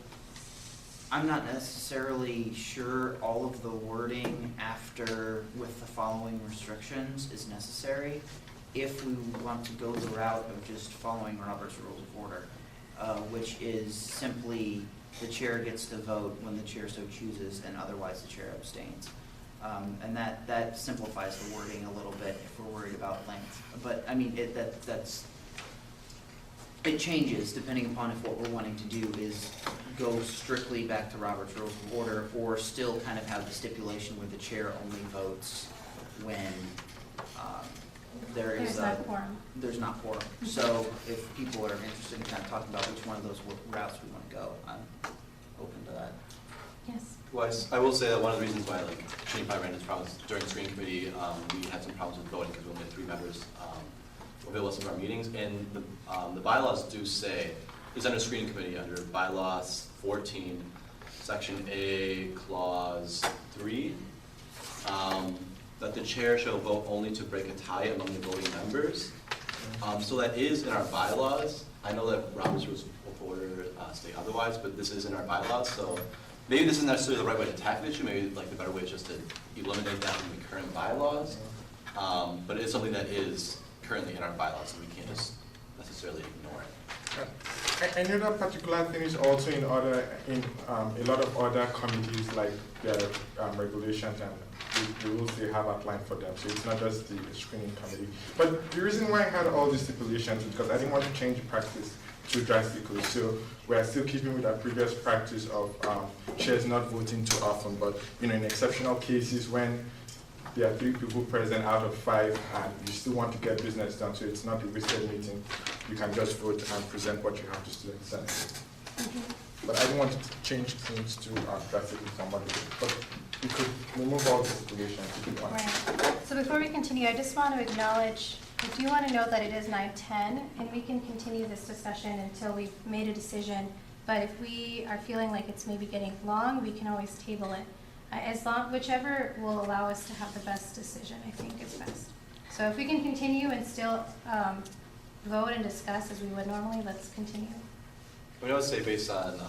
Speaker 15: I'm not necessarily sure all of the wording after with the following restrictions is necessary if we want to go the route of just following Robert's Rules of Order, which is simply the chair gets to vote when the chair so chooses and otherwise the chair abstains. And that simplifies the wording a little bit if we're worried about length. But I mean, it changes depending upon if what we're wanting to do is go strictly back to Robert's Rules of Order or still kind of have the stipulation where the chair only votes when there's not quorum. There's not quorum. So if people are interested in kind of talking about which one of those routes we want to go, I'm open to that.
Speaker 2: Yes.
Speaker 14: Well, I will say that one of the reasons why Shane probably ran into problems during the screening committee, we had some problems with voting because we only had 3 members available at some of our meetings. And the bylaws do say, it's under screening committee under bylaws 14, section A, clause 3, that the chair shall vote only to break a tie among the voting members. So that is in our bylaws. I know that Robert's Rules of Order state otherwise, but this is in our bylaws. So maybe this isn't necessarily the right way to tackle the issue. Maybe like the better way is just to eliminate that from the current bylaws. But it's something that is currently in our bylaws, so we can't just necessarily ignore it.
Speaker 8: I know that particular thing is also in a lot of other committees, like their regulations and the rules they have outlined for them. So it's not just the screening committee. But the reason why I had all these stipulations is because I didn't want to change the practice too drastically. So we're still keeping with our previous practice of chairs not voting too often. But in exceptional cases when there are 3 people present out of 5 and you still want to get business done, so it's not a wasted meeting, you can just vote and present what you have to student senate. But I didn't want to change things too drastically from what we did. But we could remove all the stipulations if you want.
Speaker 2: Right. So before we continue, I just want to acknowledge, I do want to note that it is 9:10, and we can continue this discussion until we've made a decision. But if we are feeling like it's maybe getting long, we can always table it. Whichever will allow us to have the best decision, I think is best. So if we can continue and still vote and discuss as we would normally, let's continue.
Speaker 14: I would say based on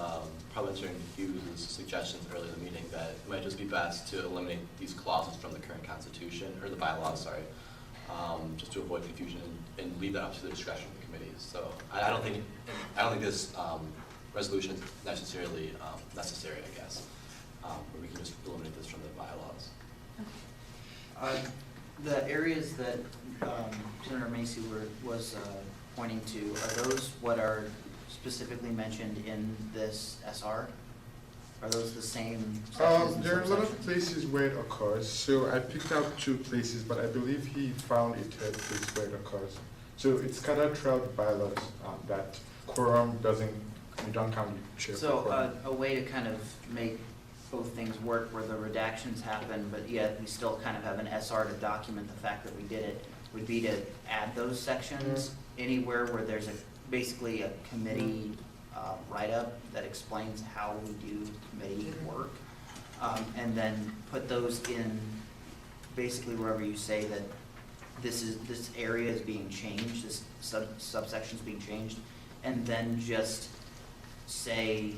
Speaker 14: Parliamentary Hughes' suggestions earlier in the meeting that it might just be best to eliminate these clauses from the current constitution, or the bylaws, sorry, just to avoid confusion and leave that up to the discretion of the committees. So I don't think this resolution is necessarily necessary, I guess. Or we can just eliminate this from the bylaws.
Speaker 15: Okay. The areas that Senator Macy was pointing to, are those what are specifically mentioned in this SR? Are those the same sections?
Speaker 8: There are a lot of places where it occurs. So I picked out 2 places, but I believe he found a 3rd place where it occurs. So it's scattered throughout the bylaws that quorum you don't count the chair.
Speaker 15: So a way to kind of make both things work where the redactions happen, but yet we still kind of have an SR to document the fact that we did it, would be to add those sections anywhere where there's basically a committee write-up that explains how we do committee work. And then put those in basically wherever you say that this area is being changed, this subsection is being changed, and then just say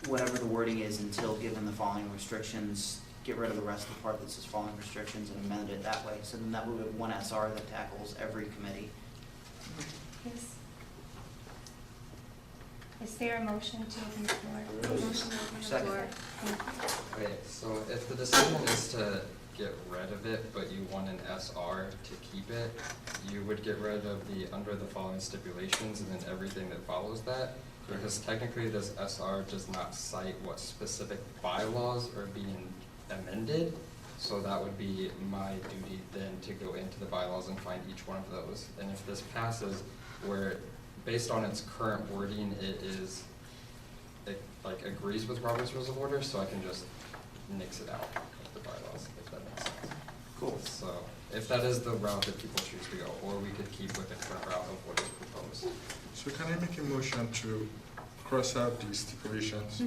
Speaker 15: whatever the wording is until given the following restrictions, get rid of the rest of the part that says following restrictions and amend it that way. So then that would have one SR that tackles every committee.
Speaker 2: Yes. Is there a motion to open the floor? Motion to open the
Speaker 15: Second.
Speaker 2: floor. Thank you.
Speaker 4: Okay, so if the decision is to get rid of it, but you want an SR to keep it, you would get rid of the under the following stipulations and then everything that follows that. Because technically this SR does not cite what specific bylaws are being amended. So that would be my duty then to go into the bylaws and find each one of those. And if this passes, where based on its current wording, it like agrees with Robert's Rules of Order, so I can just nix it out of the bylaws, if that makes sense.
Speaker 15: Cool.
Speaker 4: So if that is the route that people choose to go, or we could keep with the current route of what is proposed.
Speaker 8: So can I make a motion to cross out these stipulations?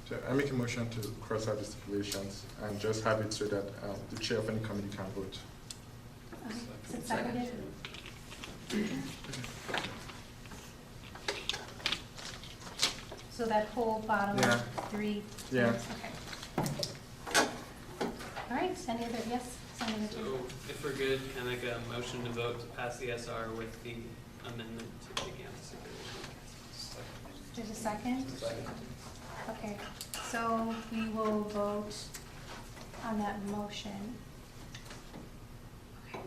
Speaker 8: So I make a motion to cross out the stipulations and just have it so that the chair of any committee can vote.
Speaker 2: Is it seconded? So that whole bottom
Speaker 8: Yeah.
Speaker 2: three?
Speaker 8: Yeah.
Speaker 2: Okay. All right, any other, yes? Senator
Speaker 19: So
Speaker 2: Turner.
Speaker 19: if we're good, can I make a motion to vote to pass the SR with the amendment to the campus supervision?
Speaker 2: There's a second? Okay, so we will vote on that motion. Okay.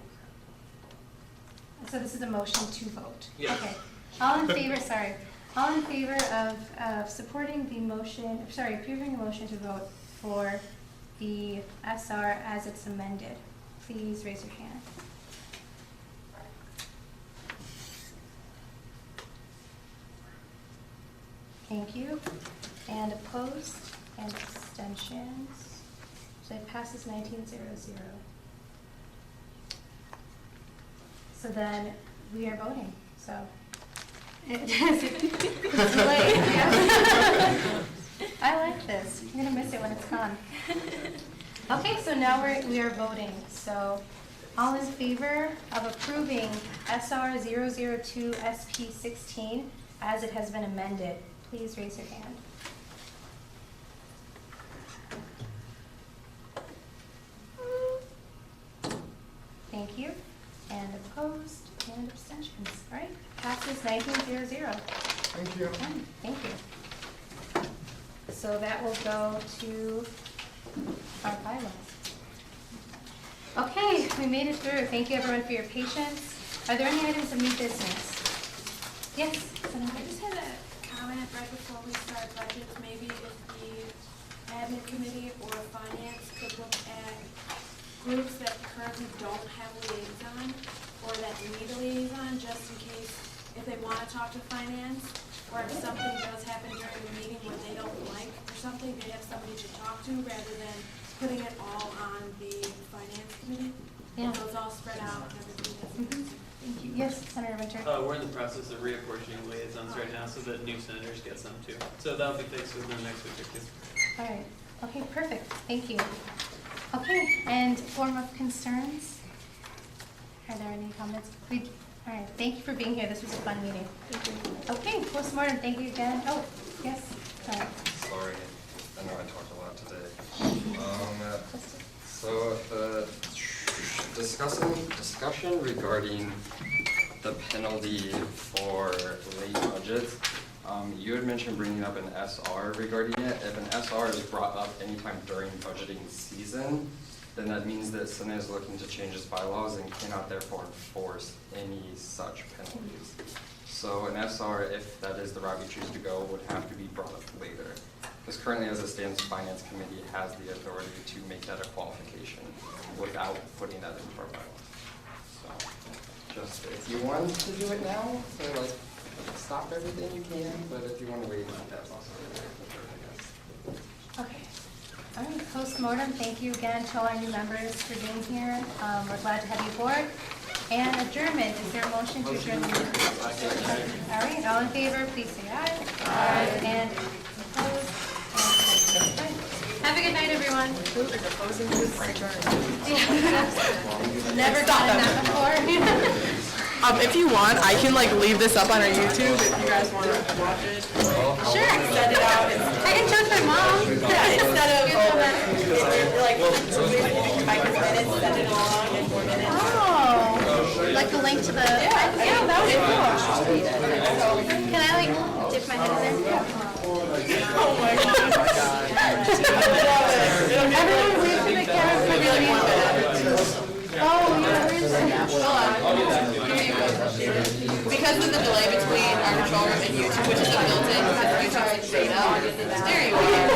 Speaker 2: So this is a motion to vote?
Speaker 19: Yes.
Speaker 2: Okay. All in favor, sorry. All in favor of supporting the motion, sorry, approving the motion to vote for the SR as it's amended, please raise your hand. Thank you. And opposed and abstentions. So it passes 19-0-0. So then we are voting, so. It's late, yeah. I like this. I'm gonna miss it when it's gone. Okay, so now we are voting. So all in favor of approving SR 002 SP 16 as it has been amended, please raise your hand. Thank you. And opposed and abstentions. All right, passes 19-0-0.
Speaker 8: Thank you.
Speaker 2: Okay, thank you. So that will go to our bylaws. Okay, we made it through. Thank you everyone for your patience. Are there any items of new business? Yes?
Speaker 3: I just had a comment right before we start budgets. Maybe if the admin committee or finance could look at groups that currently don't have a liaison or that need a liaison, just in case if they want to talk to finance or if something does happen during the meeting where they don't like or something, they have somebody to talk to rather than putting it all on the finance committee.
Speaker 2: Yeah.
Speaker 3: So it's all spread out and everything.
Speaker 2: Thank you. Yes, Senator Winter.
Speaker 19: We're in the process of reapportioning liaisons right now so that new senators get some too. So that'll be fixed within the next week or two.
Speaker 2: All right. Okay, perfect. Thank you. Okay, and form of concerns? Are there any comments? All right, thank you for being here. This was a fun meeting. Thank you. Okay, postmortem, thank you again. Oh, yes, sorry.
Speaker 4: Sorry, I know I talked a lot today. So the discussion regarding the penalty for late budgets, you had mentioned bringing up an SR regarding it. If an SR is brought up anytime during budgeting season, then that means that Senate is looking to change its bylaws and cannot therefore enforce any such penalties. So an SR, if that is the route you choose to go, would have to be brought up later. Because currently as it stands, the Finance Committee has the authority to make that a qualification without putting that into our bylaws. So just if you want to do it now, so like stop everything you can, but if you want to wait, that's also I guess.
Speaker 2: Okay. All right, postmortem, thank you again to all our new members for being here. We're glad to have you aboard. And adjournment, is there a motion to adjourn the meeting? All right, all in favor, please say aye. Aye. And opposed? And have a good night, everyone. Never gotten that before.
Speaker 5: If you want, I can like leave this up on our YouTube if you guys want to watch it.
Speaker 2: Sure.
Speaker 5: Send it out.
Speaker 2: I can talk to my mom.
Speaker 5: Yeah, instead of like 5 minutes, send it along in 4 minutes.
Speaker 2: Oh, like the link to the. Yeah, that would be cool. Can I like dip my head in there?
Speaker 5: Oh my god.
Speaker 2: Everyone wait for the camera for the Oh, yeah, where's
Speaker 5: Because of the delay between our control room and YouTube, which is a built-in, because YouTube's data, it's very weird.